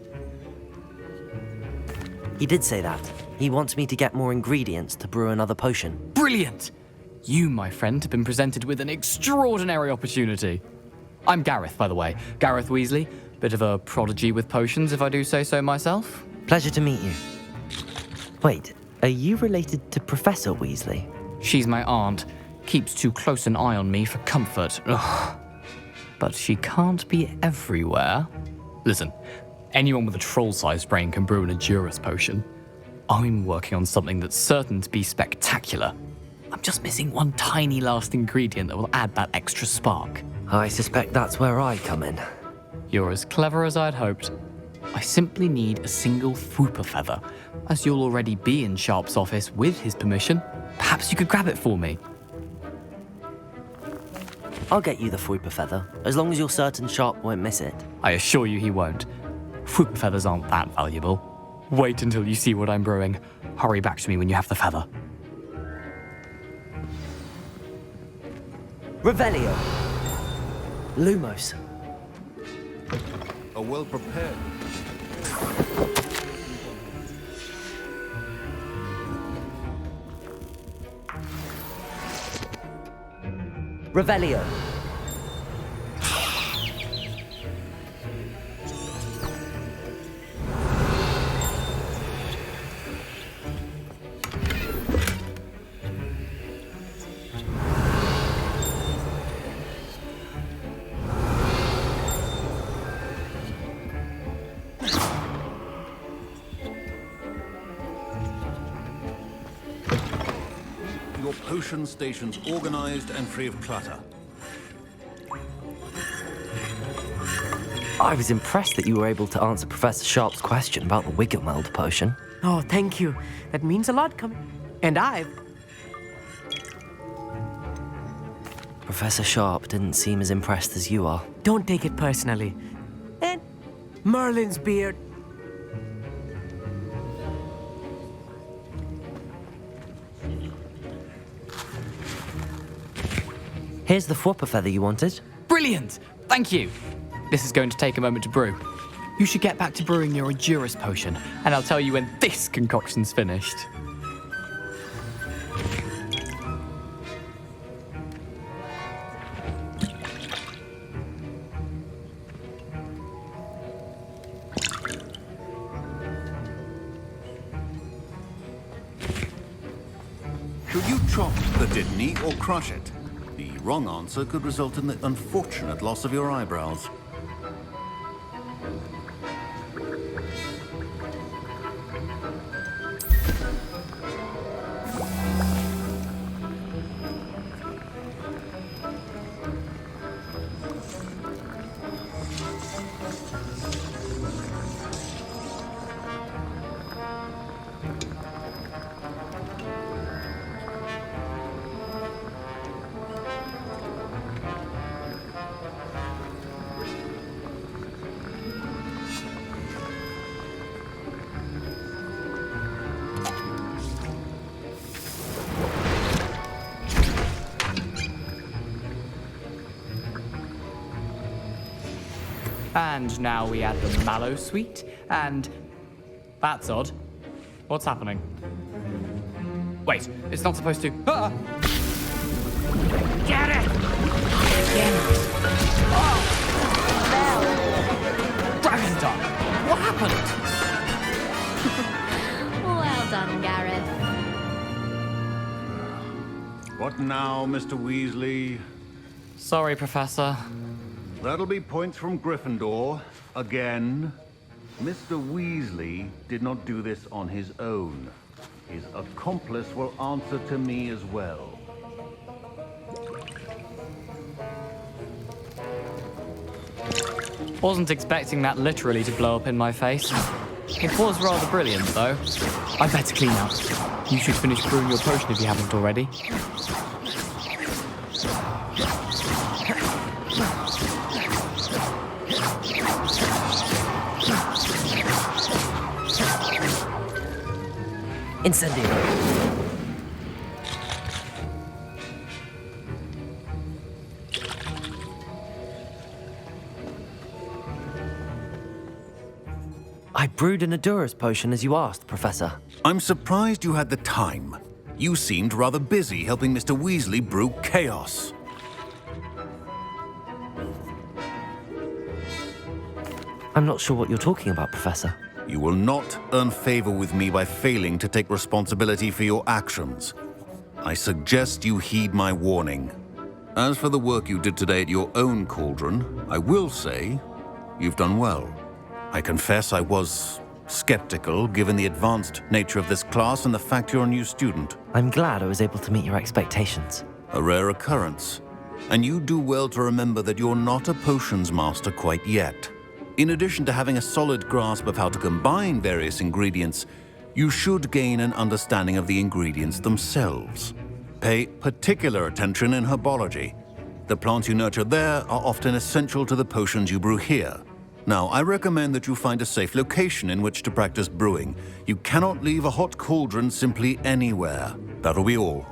He did say that. He wants me to get more ingredients to brew another potion. Brilliant! You, my friend, have been presented with an extraordinary opportunity. I'm Gareth, by the way. Gareth Weasley. Bit of a prodigy with potions, if I do say so myself. Pleasure to meet you. Wait, are you related to Professor Weasley? She's my aunt. Keeps too close an eye on me for comfort. Ugh. But she can't be everywhere. Listen, anyone with a troll-sized brain can brew an Edurus potion. I'm working on something that's certain to be spectacular. I'm just missing one tiny last ingredient that will add that extra spark. I suspect that's where I come in. You're as clever as I'd hoped. I simply need a single Fwooper feather. As you'll already be in Sharp's office with his permission, perhaps you could grab it for me. I'll get you the Fwooper feather, as long as you're certain Sharp won't miss it. I assure you he won't. Fwooper feathers aren't that valuable. Wait until you see what I'm brewing. Hurry back to me when you have the feather. Revelio. Lumos. A well-prepared... Revelio. potion stations organized and free of clutter. I was impressed that you were able to answer Professor Sharp's question about the Wiggenweld potion. Oh, thank you. That means a lot coming. And Professor Sharp didn't seem as impressed as you are. Don't take it personally. And Merlin's beard. Here's the Whopper feather you wanted. Brilliant! Thank you! This is going to take a moment to brew. You should get back to brewing your Endurance potion, and I'll tell you when this concoction's finished. Should you chop the Didney or crush it? The wrong answer could result in the unfortunate loss of your eyebrows. And now we add the mallow sweet, and... That's odd. What's happening? Wait, it's not supposed to... Ah! Get it! Oh! Dragon Dog! What happened? Well done, Gareth. What now, Mr. Weasley? Sorry, Professor. That'll be points from Gryffindor. Again. Mr. Weasley did not do this on his own. His accomplice will answer to me as well. Wasn't expecting that literally to blow up in my face. It was rather brilliant, though. I'd better clean up. You should finish brewing your potion if you haven't already. Incendio. I brewed an Endurance potion as you asked, Professor. I'm surprised you had the time. You seemed rather busy helping Mr. Weasley brew chaos. I'm not sure what you're talking about, Professor. You will not earn favor with me by failing to take responsibility for your actions. I suggest you heed my warning. As for the work you did today at your own cauldron, I will say you've done well. I confess I was skeptical, given the advanced nature of this class and the fact you're a new student. I'm glad I was able to meet your expectations. A rare occurrence. And you do well to remember that you're not a potions master quite yet. In addition to having a solid grasp of how to combine various ingredients, you should gain an understanding of the ingredients themselves. Pay particular attention in herbology. The plants you nurture there are often essential to the potions you brew here. Now, I recommend that you find a safe location in which to practice brewing. You cannot leave a hot cauldron simply anywhere. That'll be all.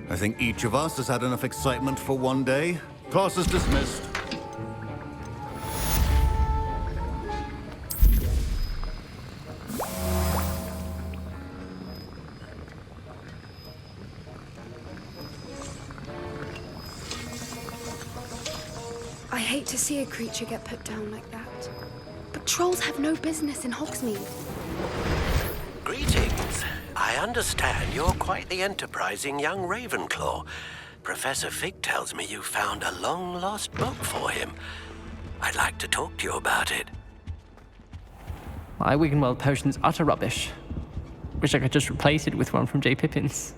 I think each of us has had enough excitement for one day. Class is dismissed. I hate to see a creature get put down like that. But trolls have no business in Hogsmeade. Greetings. I understand you're quite the enterprising young Ravenclaw. Professor Fig tells me you found a long-lost book for him. I'd like to talk to you about it. My Wiggenweld potion's utter rubbish. Wish I could just replace it with one from J. Pippin's.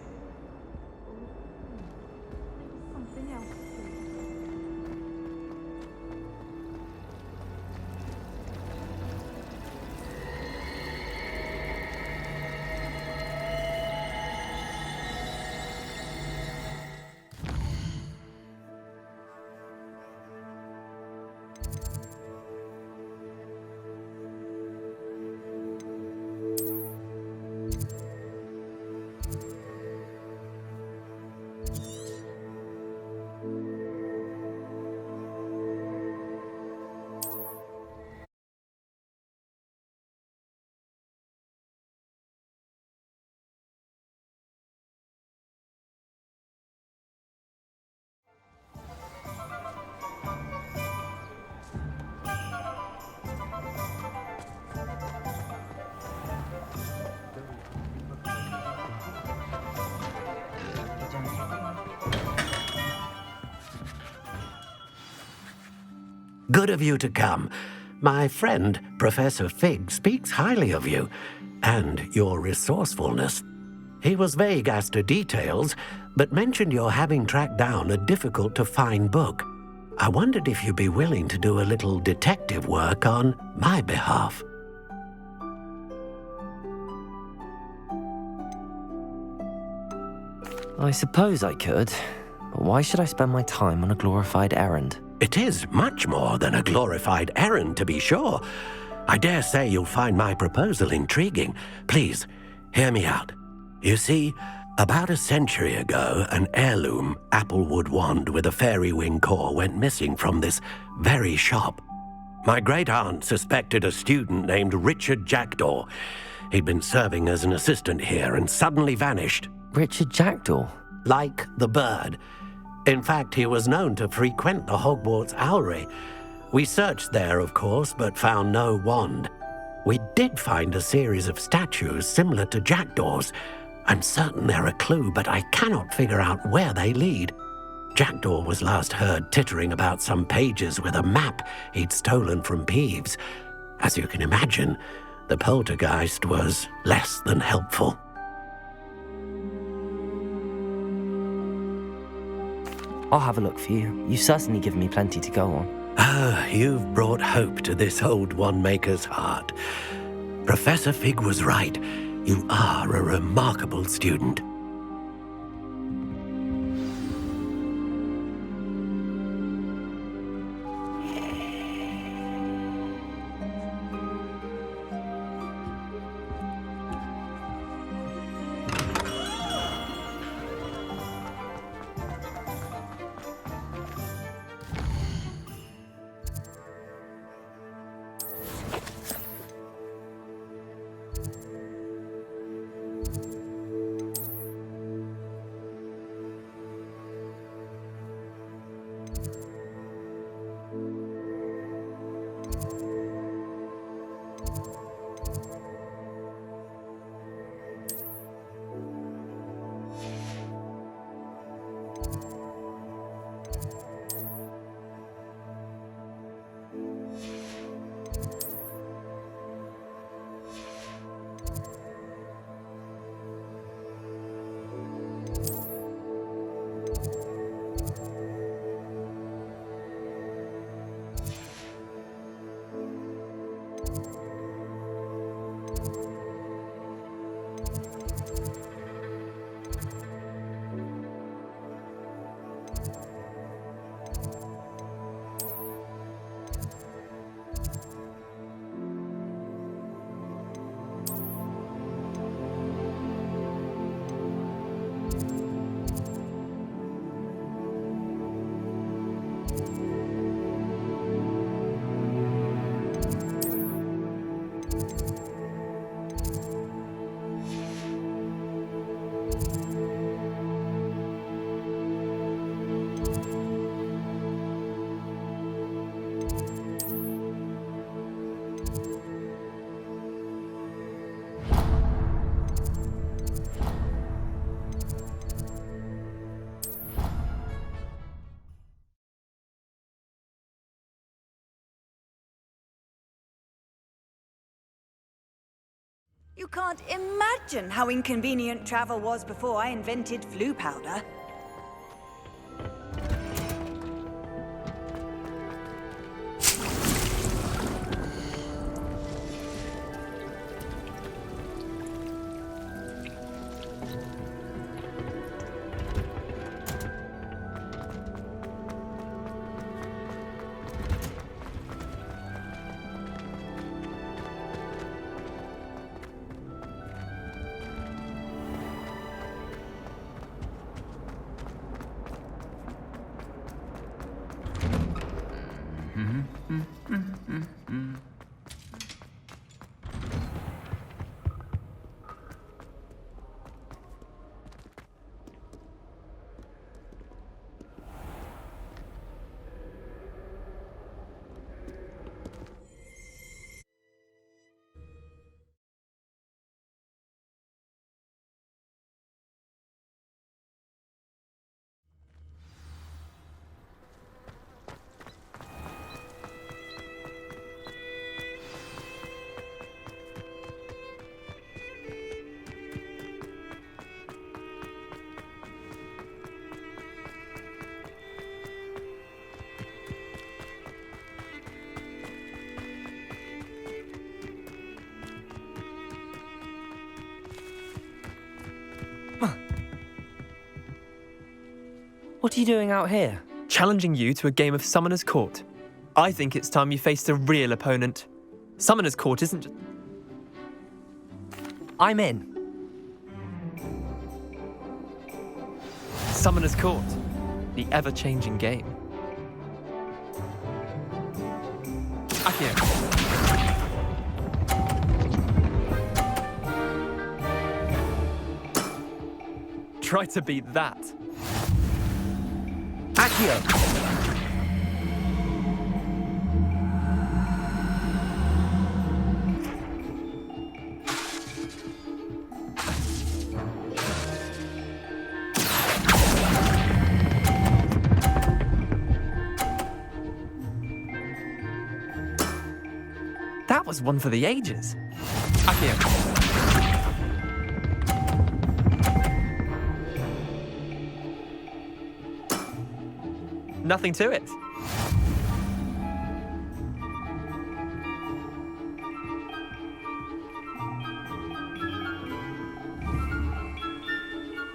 Good of you to come. My friend, Professor Fig, speaks highly of you and your resourcefulness. He was vague as to details, but mentioned your having tracked down a difficult-to-find book. I wondered if you'd be willing to do a little detective work on my behalf. I suppose I could, but why should I spend my time on a glorified errand? It is much more than a glorified errand, to be sure. I dare say you'll find my proposal intriguing. Please, hear me out. You see, about a century ago, an heirloom applewood wand with a fairy wing core went missing from this very shop. My great-aunt suspected a student named Richard Jackdaw. He'd been serving as an assistant here and suddenly vanished. Richard Jackdaw? Like the bird. In fact, he was known to frequent the Hogwarts Owlery. We searched there, of course, but found no wand. We did find a series of statues similar to Jackdaw's. I'm certain they're a clue, but I cannot figure out where they lead. Jackdaw was last heard tittering about some pages with a map he'd stolen from Peeves. As you can imagine, the poltergeist was less than helpful. I'll have a look for you. You've certainly given me plenty to go on. Ah, you've brought hope to this old one-maker's heart. Professor Fig was right. You are a remarkable student. You can't imagine how inconvenient travel was before I invented flu powder. What are you doing out here? Challenging you to a game of Summoner's Court. I think it's time you faced a real opponent. Summoner's Court isn't... I'm in. Summoner's Court. The ever-changing game. Akio. Try to beat that. Akio! That was one for the ages. Akio. Nothing to it.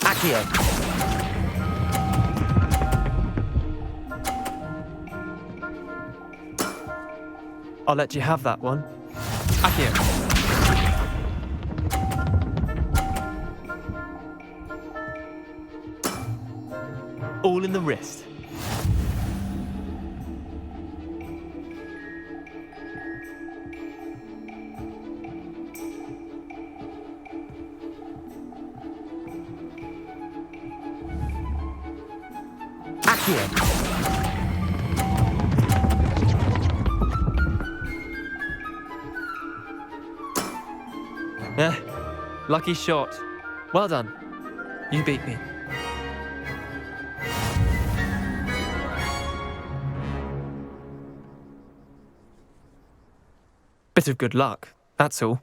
Akio. I'll let you have that one. Akio. All in the wrist. Akio. Lucky shot. Well done. You beat me. Bit of good luck, that's all.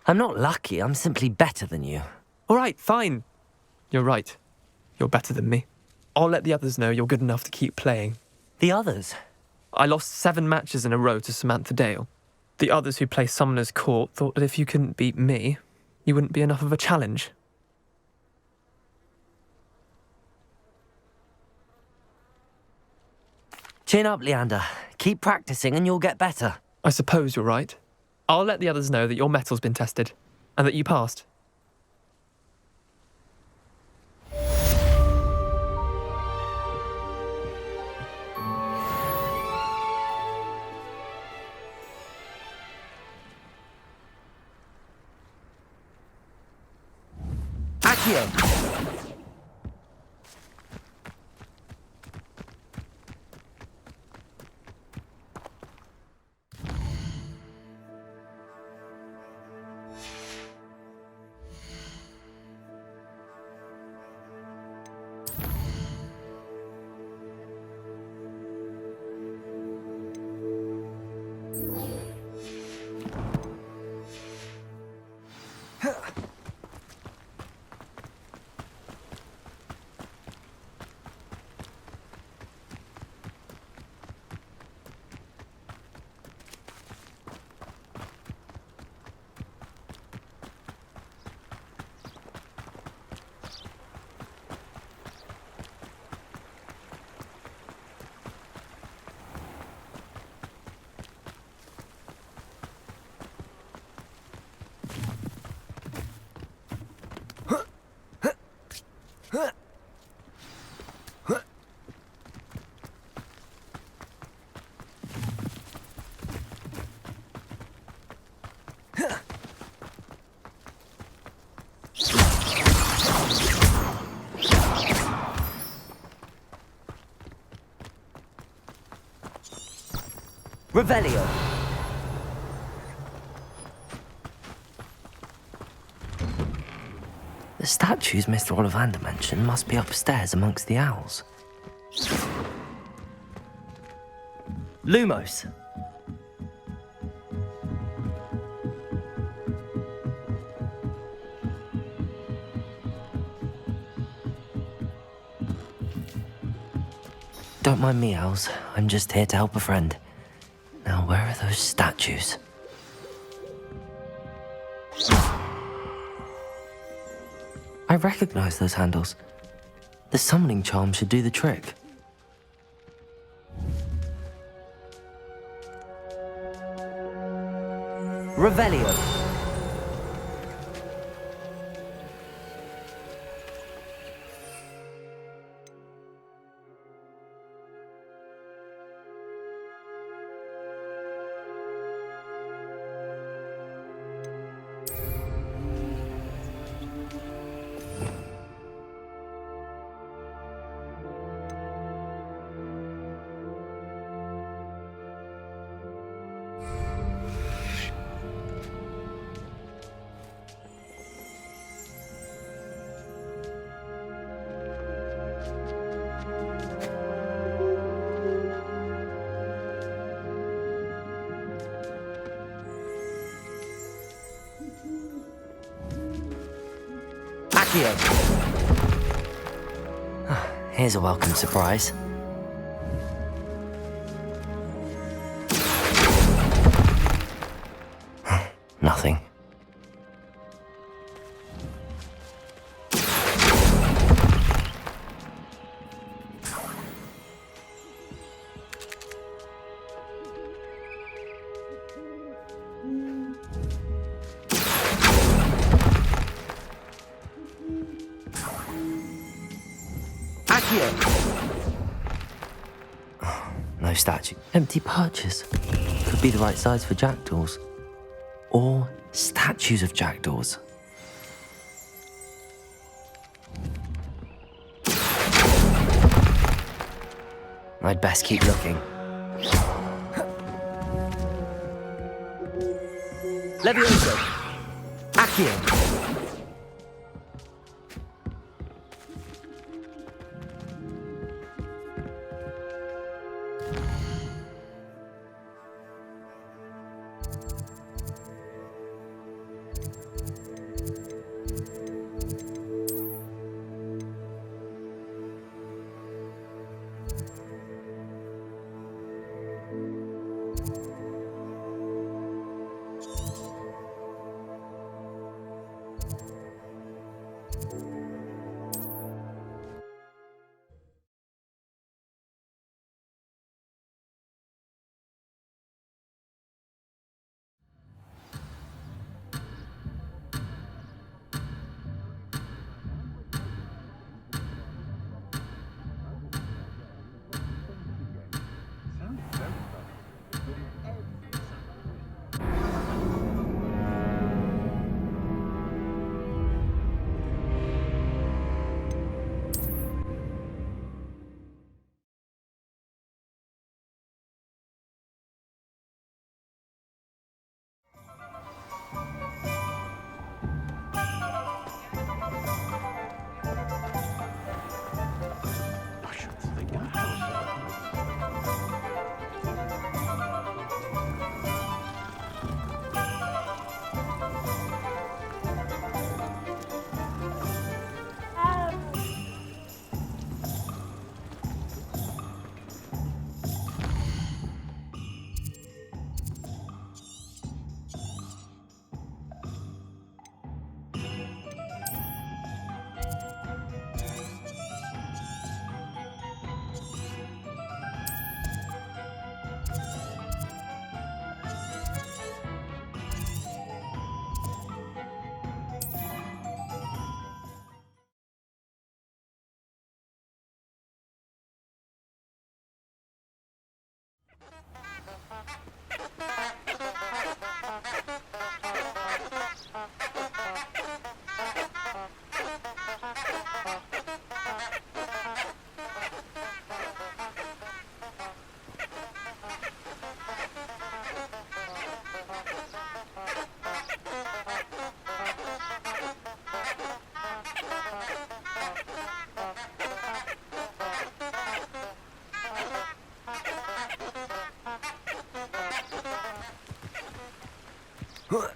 I'm not lucky, I'm simply better than you. All right, fine. You're right. You're better than me. I'll let the others know you're good enough to keep playing. The others? I lost 7 matches in a row to Samantha Dale. The others who play Summoner's Court thought that if you couldn't beat me, you wouldn't be enough of a challenge. Chin up, Leander. Keep practicing and you'll get better. I suppose you're right. I'll let the others know that your metal's been tested, and that you passed. Akio! Revelio! The statues Mr. Ollivander mentioned must be upstairs amongst the owls. Lumos! Don't mind me, owls. I'm just here to help a friend. Now, where are those statues? I recognize those handles. The summoning charm should do the trick. Revelio. Here's a welcome surprise. Nothing. No statue. Empty perches. Could be the right size for jackdaws. Or statues of jackdaws. I'd best keep looking. Levioso! Accio! What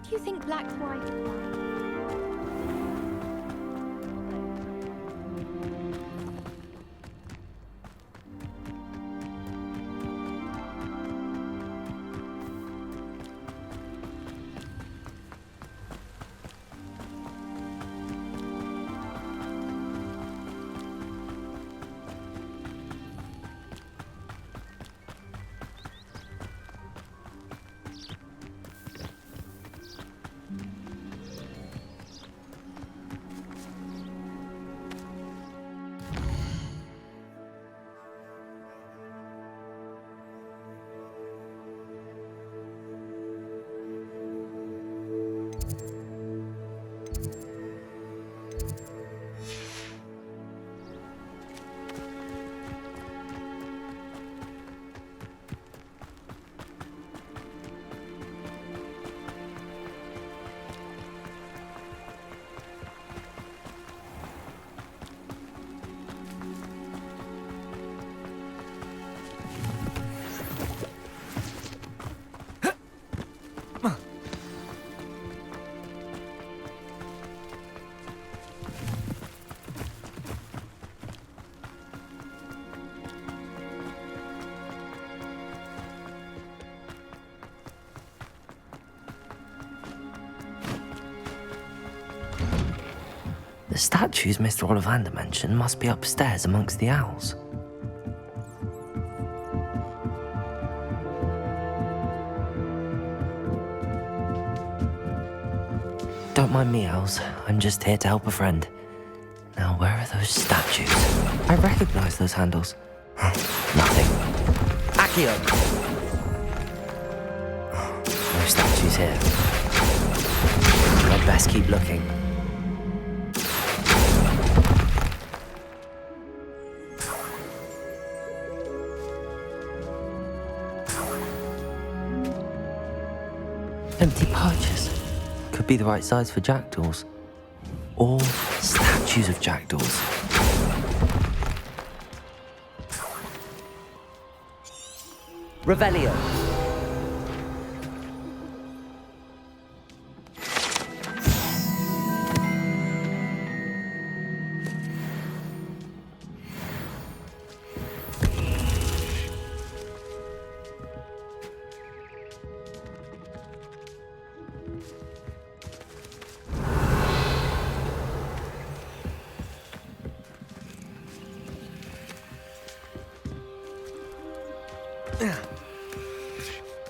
do you think Black's wife is like? The statues Mr. Ollivander mentioned must be upstairs amongst the owls. Don't mind me, owls. I'm just here to help a friend. Now, where are those statues? I recognize those handles. Nothing. Accio! No statues here. I'd best keep looking. Empty perches. Could be the right size for jackdaws. Or statues of jackdaws. Revelio.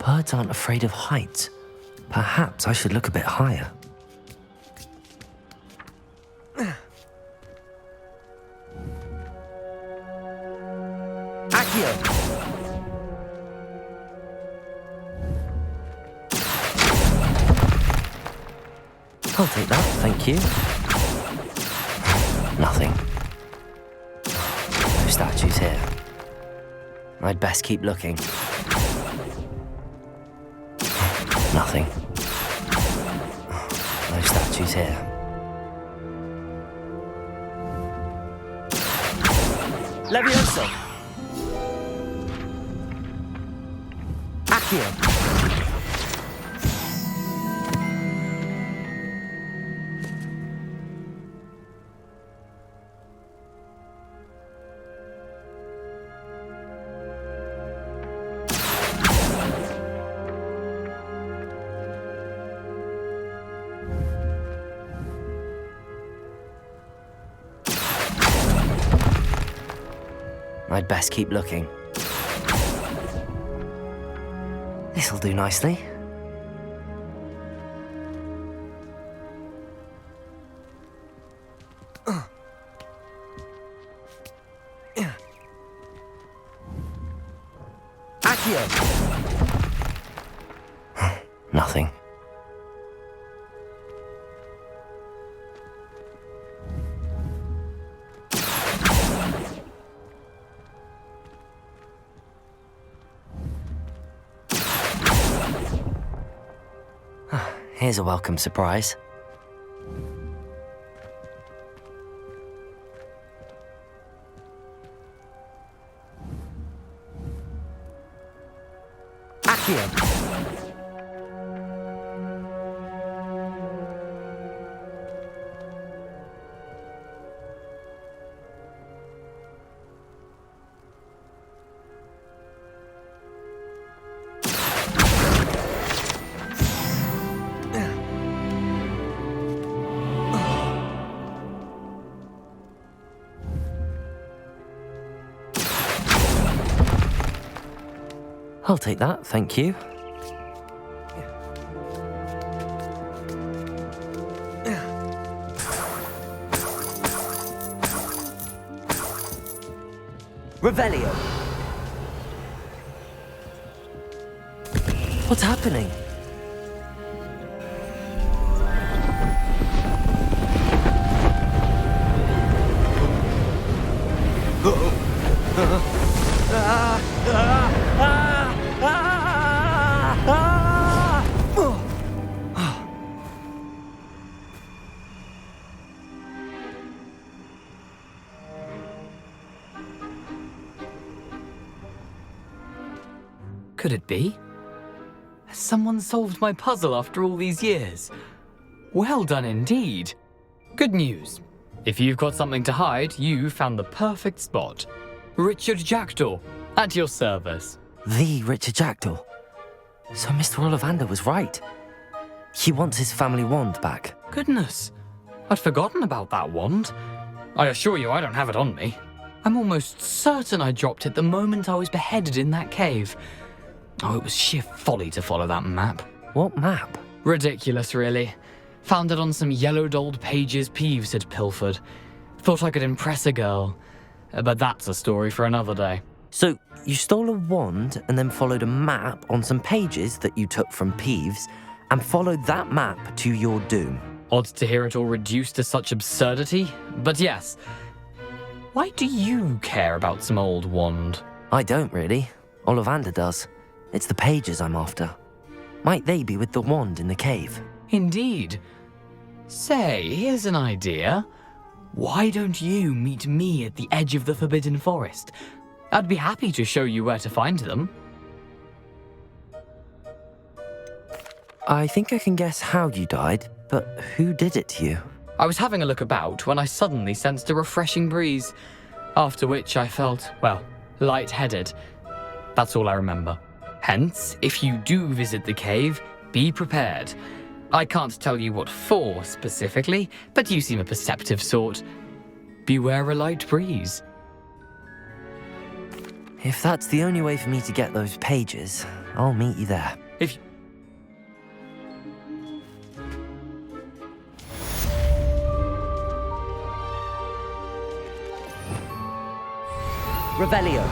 Birds aren't afraid of heights. Perhaps I should look a bit higher. Accio! I'll take that, thank you. Nothing. No statues here. I'd best keep looking. Nothing. No statues here. Levioso! Accio! I'd best keep looking. This'll do nicely. Nothing. Here's a welcome surprise. Accio! I'll take that, thank you. Revelio! What's happening? Could it be? Has someone solved my puzzle after all these years? Well done indeed. Good news. If you've got something to hide, you found the perfect spot. Richard Jackdaw, at your service. The Richard Jackdaw. So Mr. Ollivander was right. He wants his family wand back. Goodness, I'd forgotten about that wand. I assure you I don't have it on me. I'm almost certain I dropped it the moment I was beheaded in that cave. Oh, it was sheer folly to follow that map. What map? Ridiculous, really. Found it on some yellowed old pages Peeves had pilfered. Thought I could impress a girl. But that's a story for another day. So, you stole a wand and then followed a map on some pages that you took from Peeves and followed that map to your doom. Odd to hear it all reduced to such absurdity, but yes. Why do you care about some old wand? I don't really. Ollivander does. It's the pages I'm after. Might they be with the wand in the cave? Indeed. Say, here's an idea. Why don't you meet me at the edge of the Forbidden Forest? I'd be happy to show you where to find them. I think I can guess how you died, but who did it to you? I was having a look about when I suddenly sensed a refreshing breeze, after which I felt, well, lightheaded. That's all I remember. Hence, if you do visit the cave, be prepared. I can't tell you what for specifically, but you seem a perceptive sort. Beware a light breeze. If that's the only way for me to get those pages, I'll meet you there. If Revelio.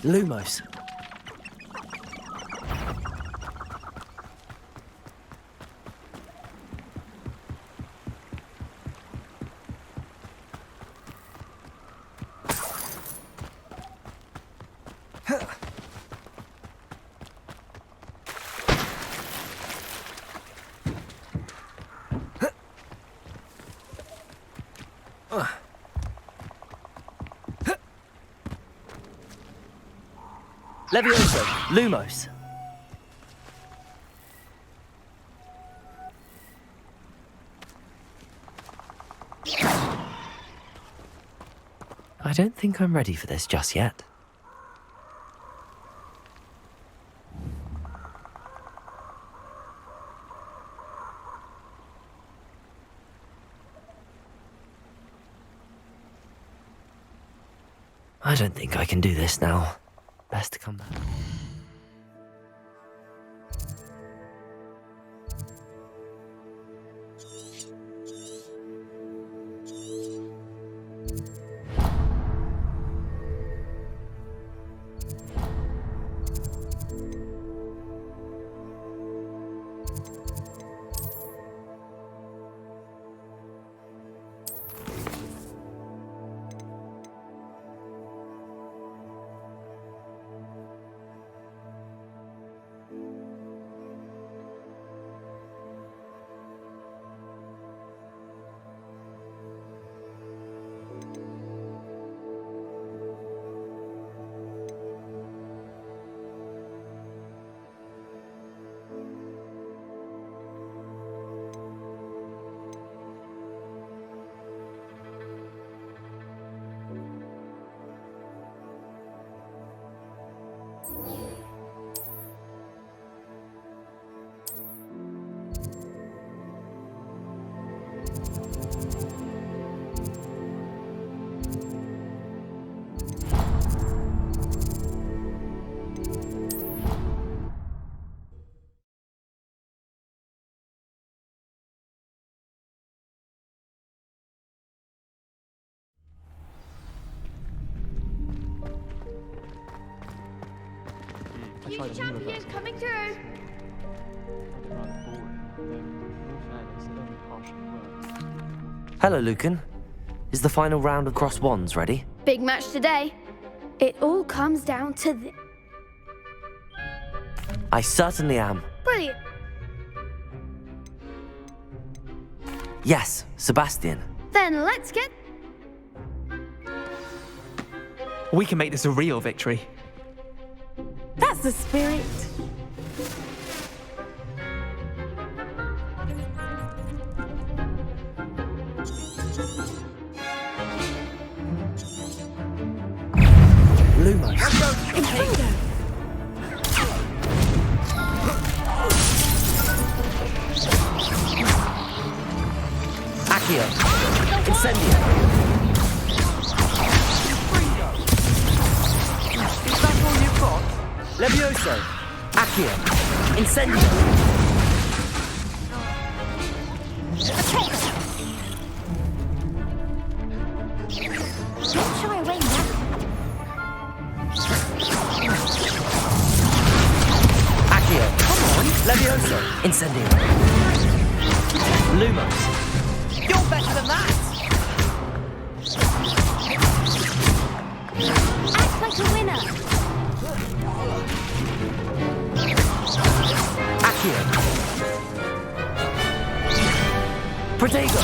Lumos. Levioso, Lumos. I don't think I'm ready for this just yet. I don't think I can do this now. Best to come back. Future champions coming through. Hello, Lucan. Is the final round of Cross Wands ready? Big match today. It all comes down to this. I certainly am. Brilliant. Yes, Sebastian. Then let's get... We can make this a real victory. That's the spirit. Lumos. Incendio. Accio. Incendio. Is that all you've got? Levioso. Accio. Incendio. Don't shy away now. Accio. Come on. Levioso. Incendio. Lumos. You're better than that! Act like a winner. Accio. Protego.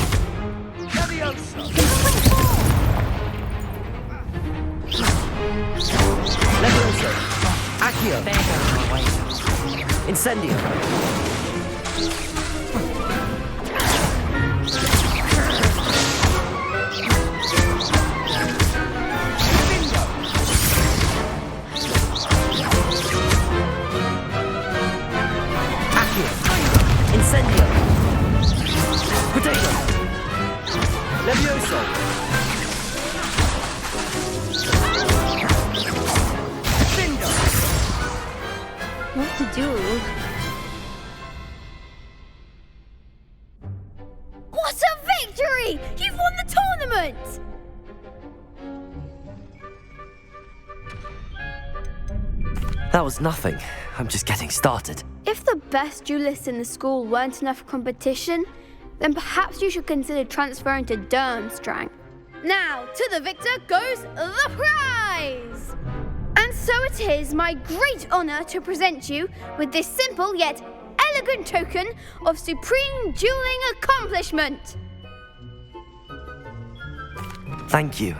Levioso. Accio. There goes my way. Incendio. Incendio. Protego. Levioso. Bingo. what to do. What a victory! You've won the tournament! That was nothing. I'm just getting started. If the best duelists in the school weren't enough competition, then perhaps you should consider transferring to Durmstrang. Now, to the victor goes the prize! And so it is my great honor to present you with this simple yet elegant token of supreme dueling accomplishment. Thank you.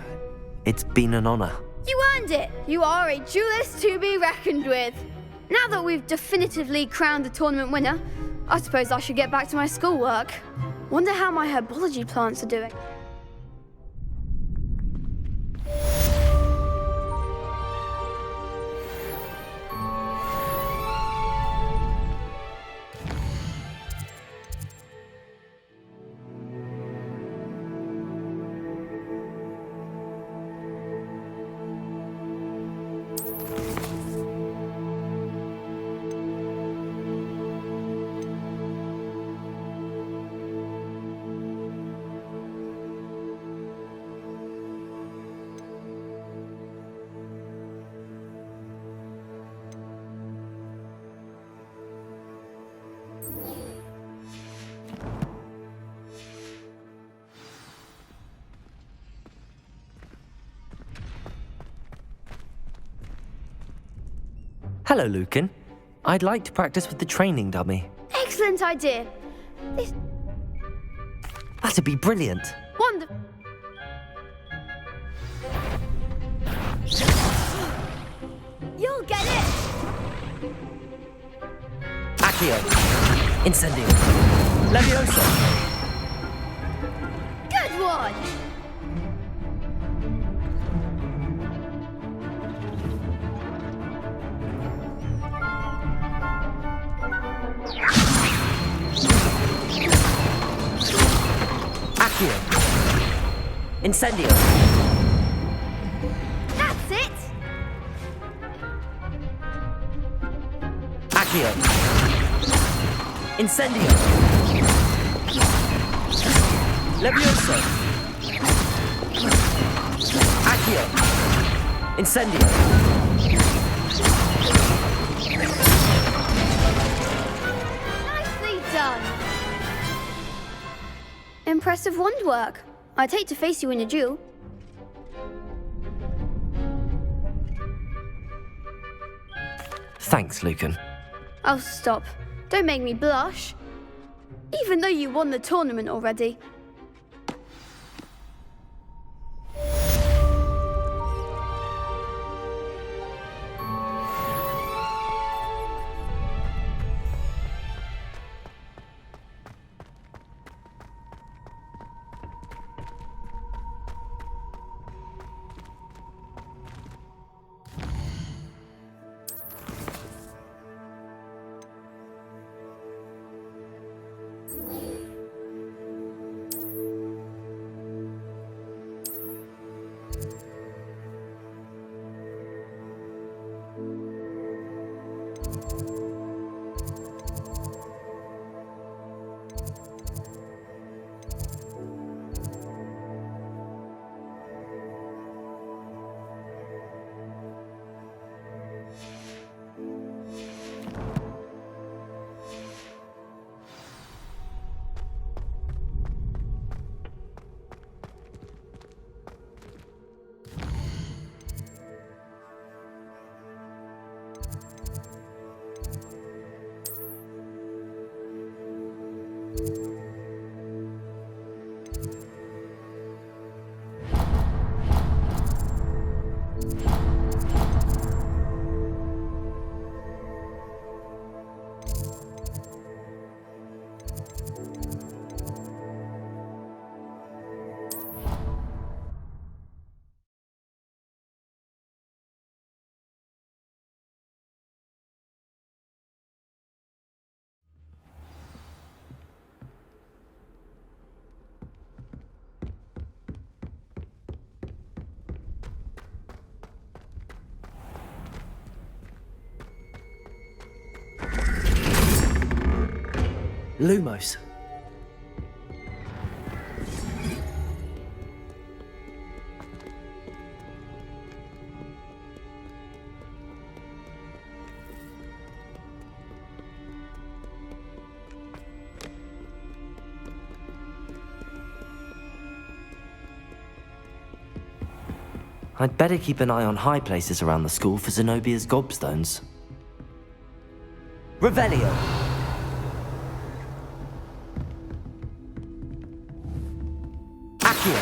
It's been an honor. You earned it. You are a duelist to be reckoned with. Now that we've definitively crowned the tournament winner, I suppose I should get back to my schoolwork. Wonder how my herbology plants are doing. Hello, Lucan. I'd like to practice with the training dummy. Excellent idea. That'd be brilliant. You'll get it! Accio. Incendio. Levioso. Good one! Accio. Incendio. That's it! Accio. Incendio. Levioso. Accio. Incendio. Nicely done! Impressive wand work. I'd hate to face you in a duel. Thanks, Lucan. Oh, stop. Don't make me blush. Even though you won the tournament already. Lumos. I'd better keep an eye on high places around the school for Zenobia's gobstones. Revelio! Accio!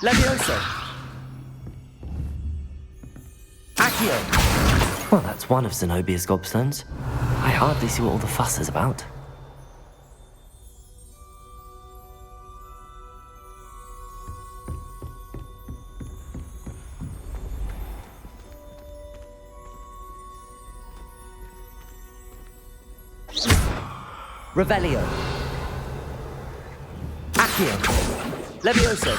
Levioso! Accio! Well, that's one of Zenobia's gobstones. I hardly see what all the fuss is about. Revelio. Accio. Levioso.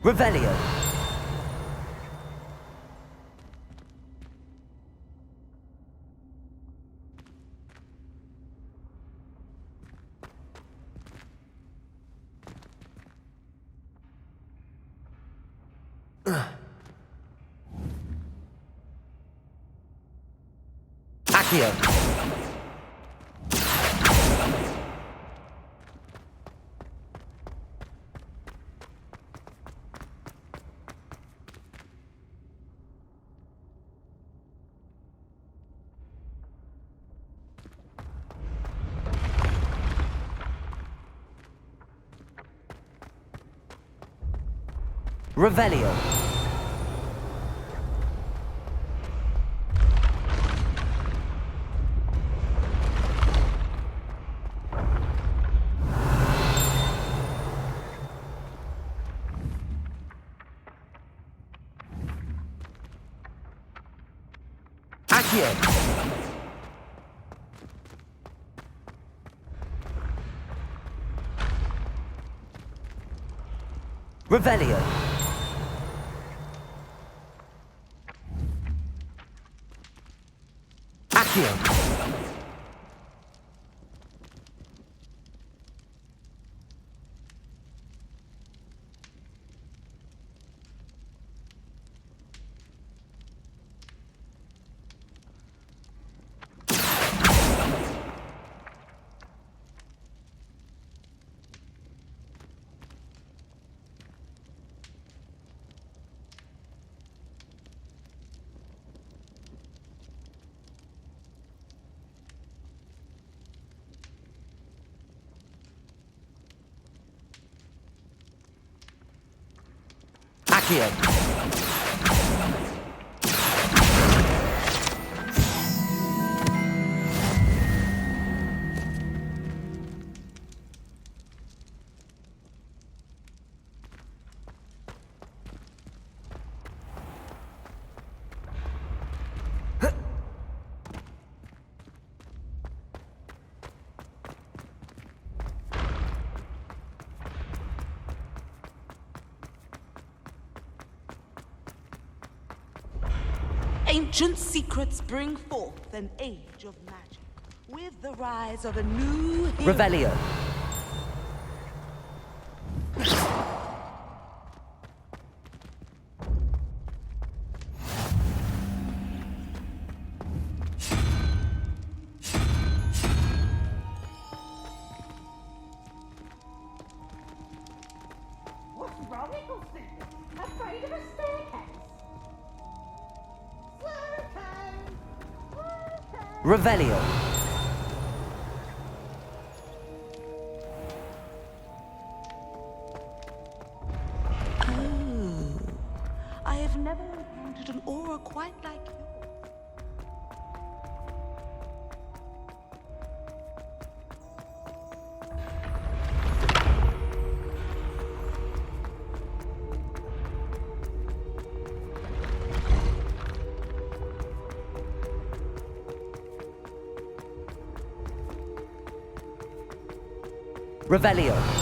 Revelio. Accio. Revelio. Accio. Revelio. Accio. Accio. Ancient secrets bring forth an age of magic, with the rise of a new hero. Revelio. What's wrong, Eggleston? Afraid of a staircase? Revelio. Oh, I have never encountered an aura quite like yours. Revelio.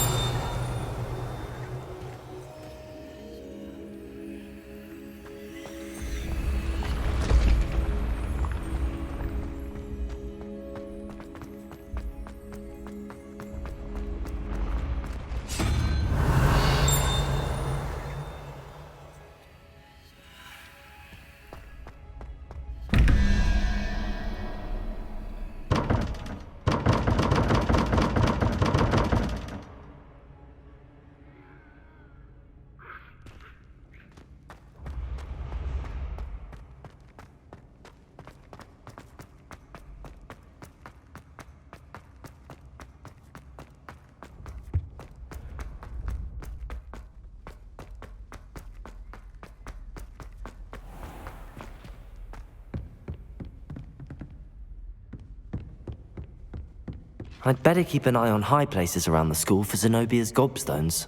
I'd better keep an eye on high places around the school for Zenobia's gobstones.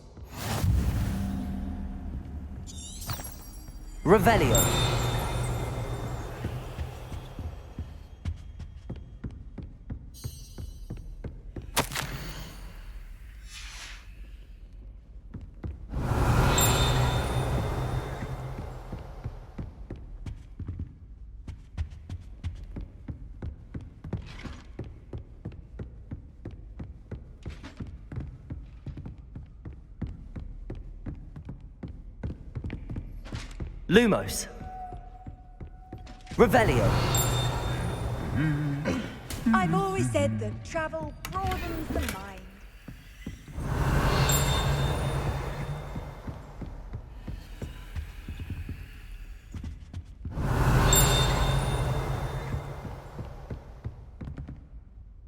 Revelio. Lumos. Revelio. I've always said that travel broadens the mind.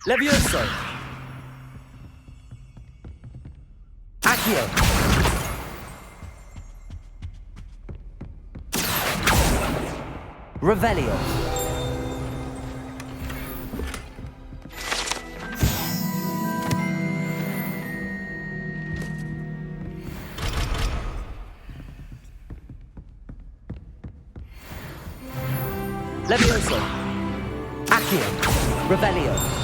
Levioso. Accio. Revelio. Levioso. Accio. Revelio.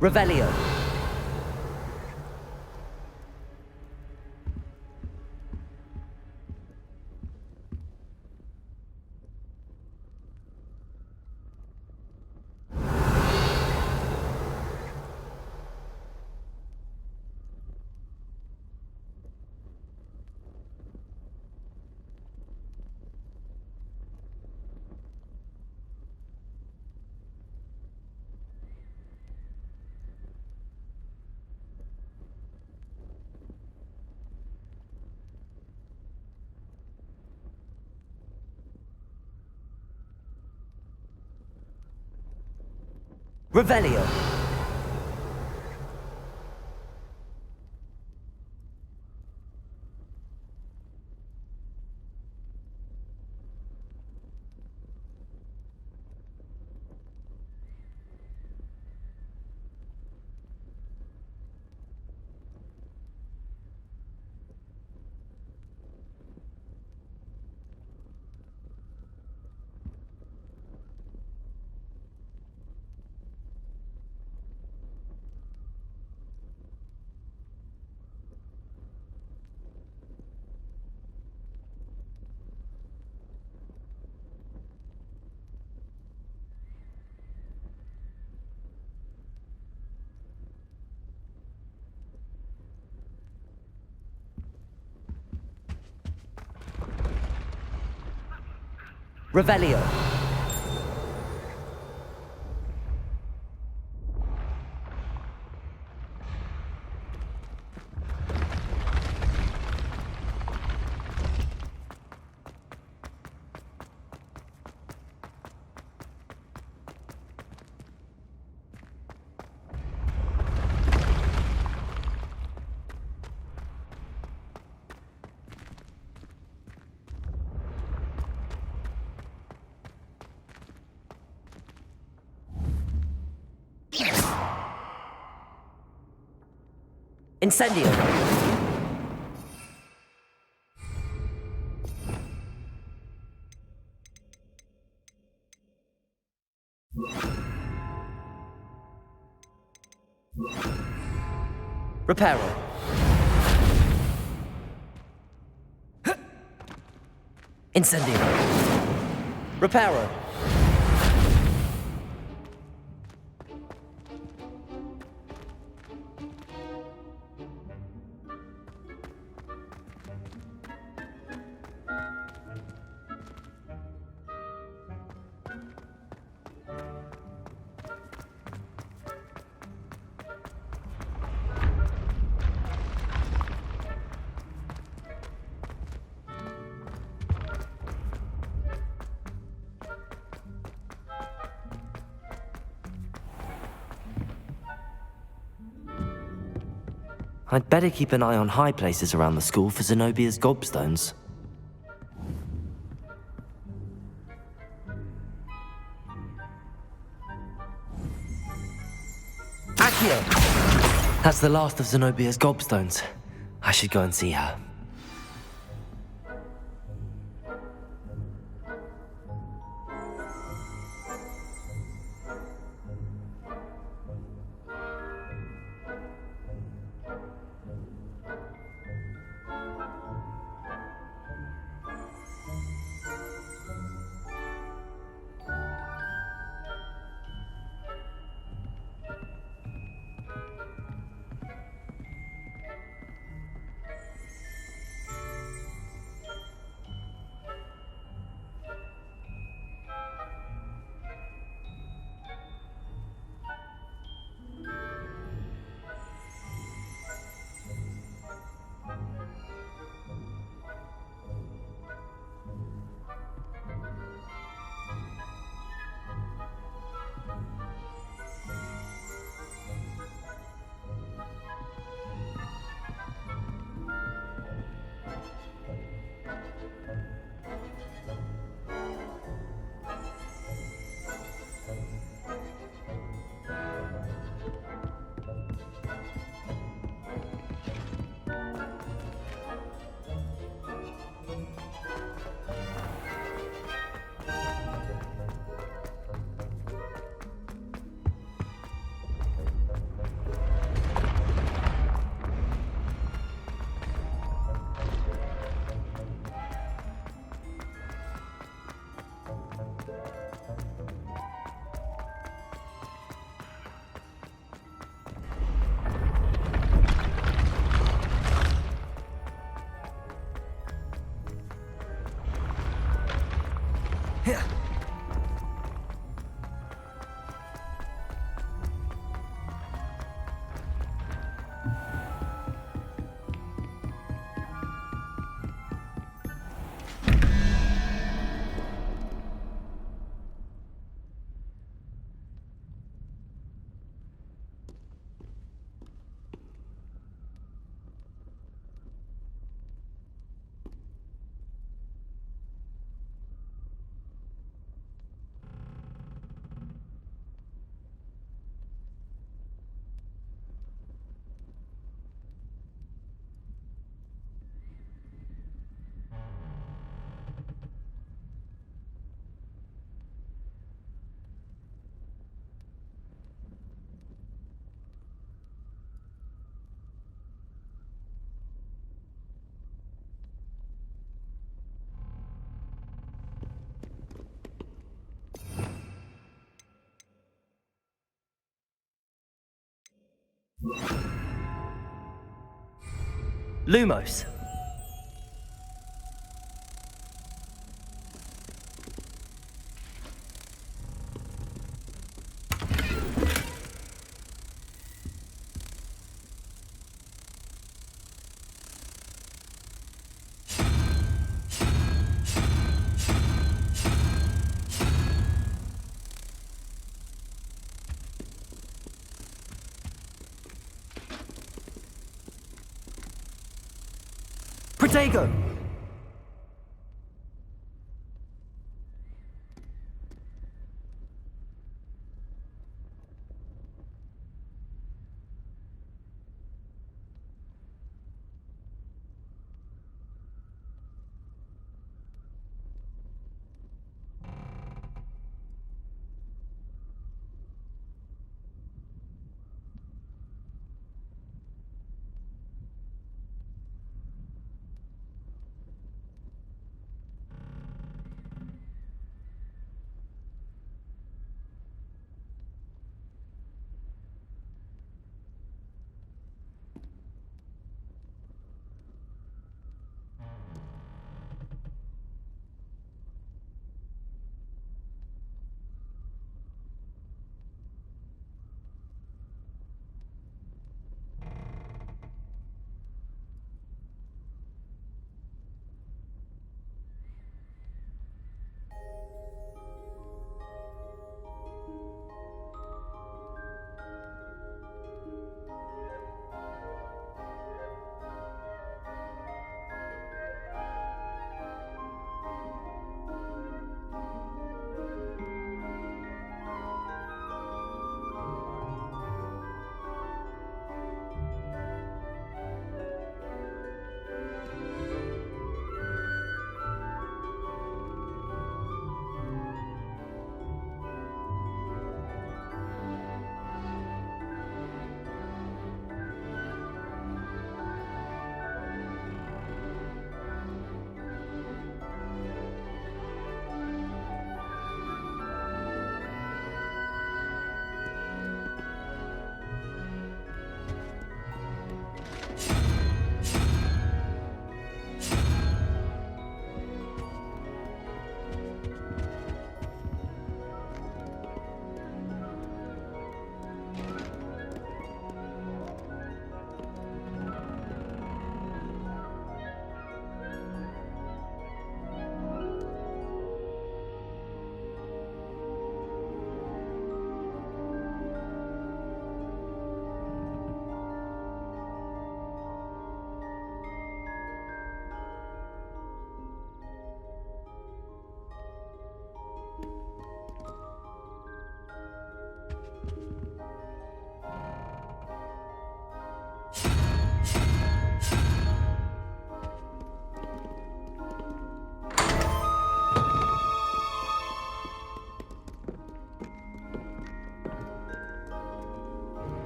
Revelio. Revelio. Revelio. Incendio. Reparo. Incendio. Reparo. I'd better keep an eye on high places around the school for Zenobia's gobstones. Accio! That's the last of Zenobia's gobstones. I should go and see her. Lumos. Protego!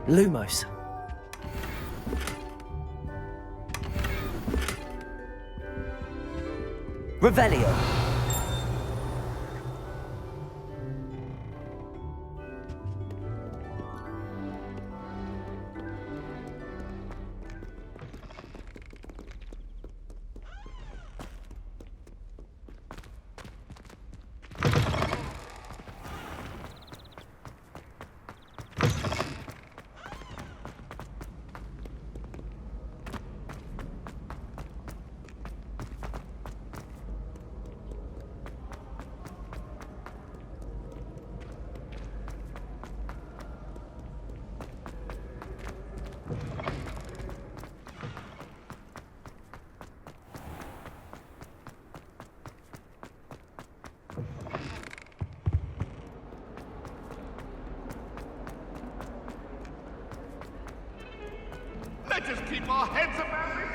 Lumos. Revelio. Let us keep our heads about this.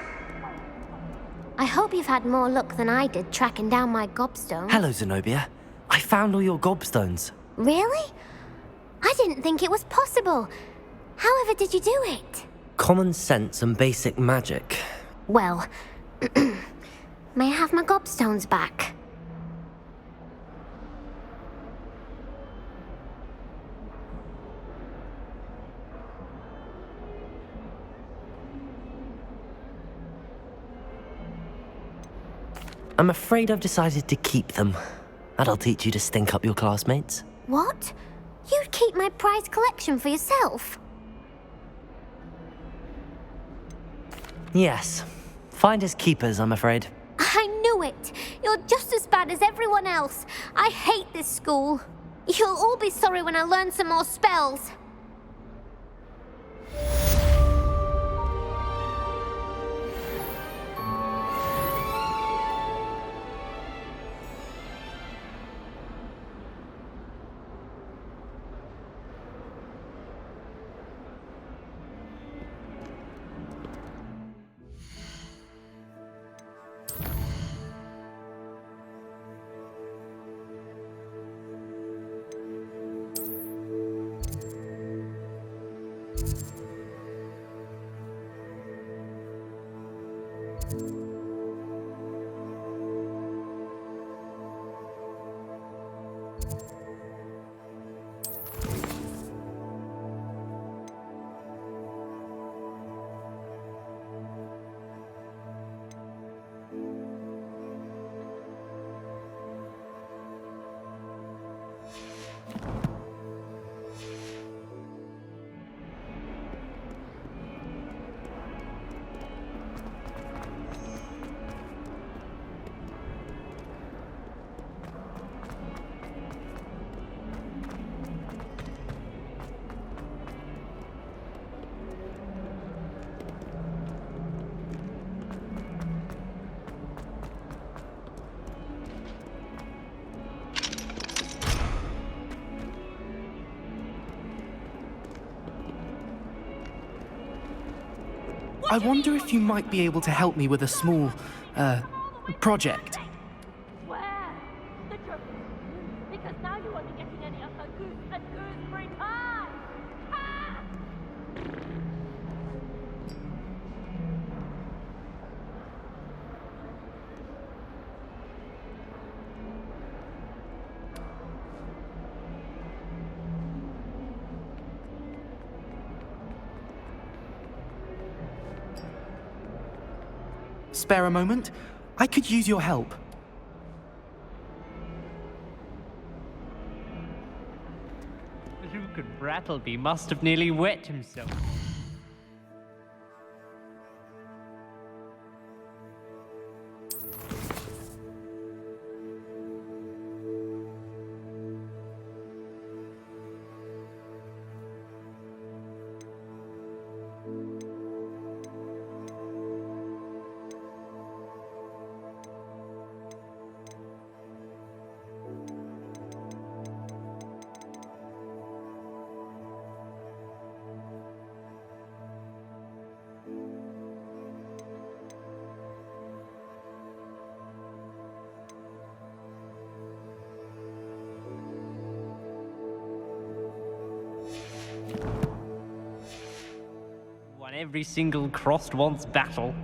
I hope you've had more luck than I did tracking down my gobstone. Hello, Zenobia. I found all your gobstones. Really? I didn't think it was possible. However did you do it? Common sense and basic magic. Well, may I have my gobstones back? I'm afraid I've decided to keep them. That'll teach you to stink up your classmates. What? You'd keep my prized collection for yourself? Yes. Finders keepers, I'm afraid. I knew it! You're just as bad as everyone else. I hate this school. You'll all be sorry when I learn some more spells. I wonder if you might be able to help me with a small, project. Where? The jerk. Because now you won't be getting any of her goose and gooseberry pie! Ah! Spare a moment? I could use your help. Rook and Brattleby must have nearly wet himself. Won every single crossed once battle.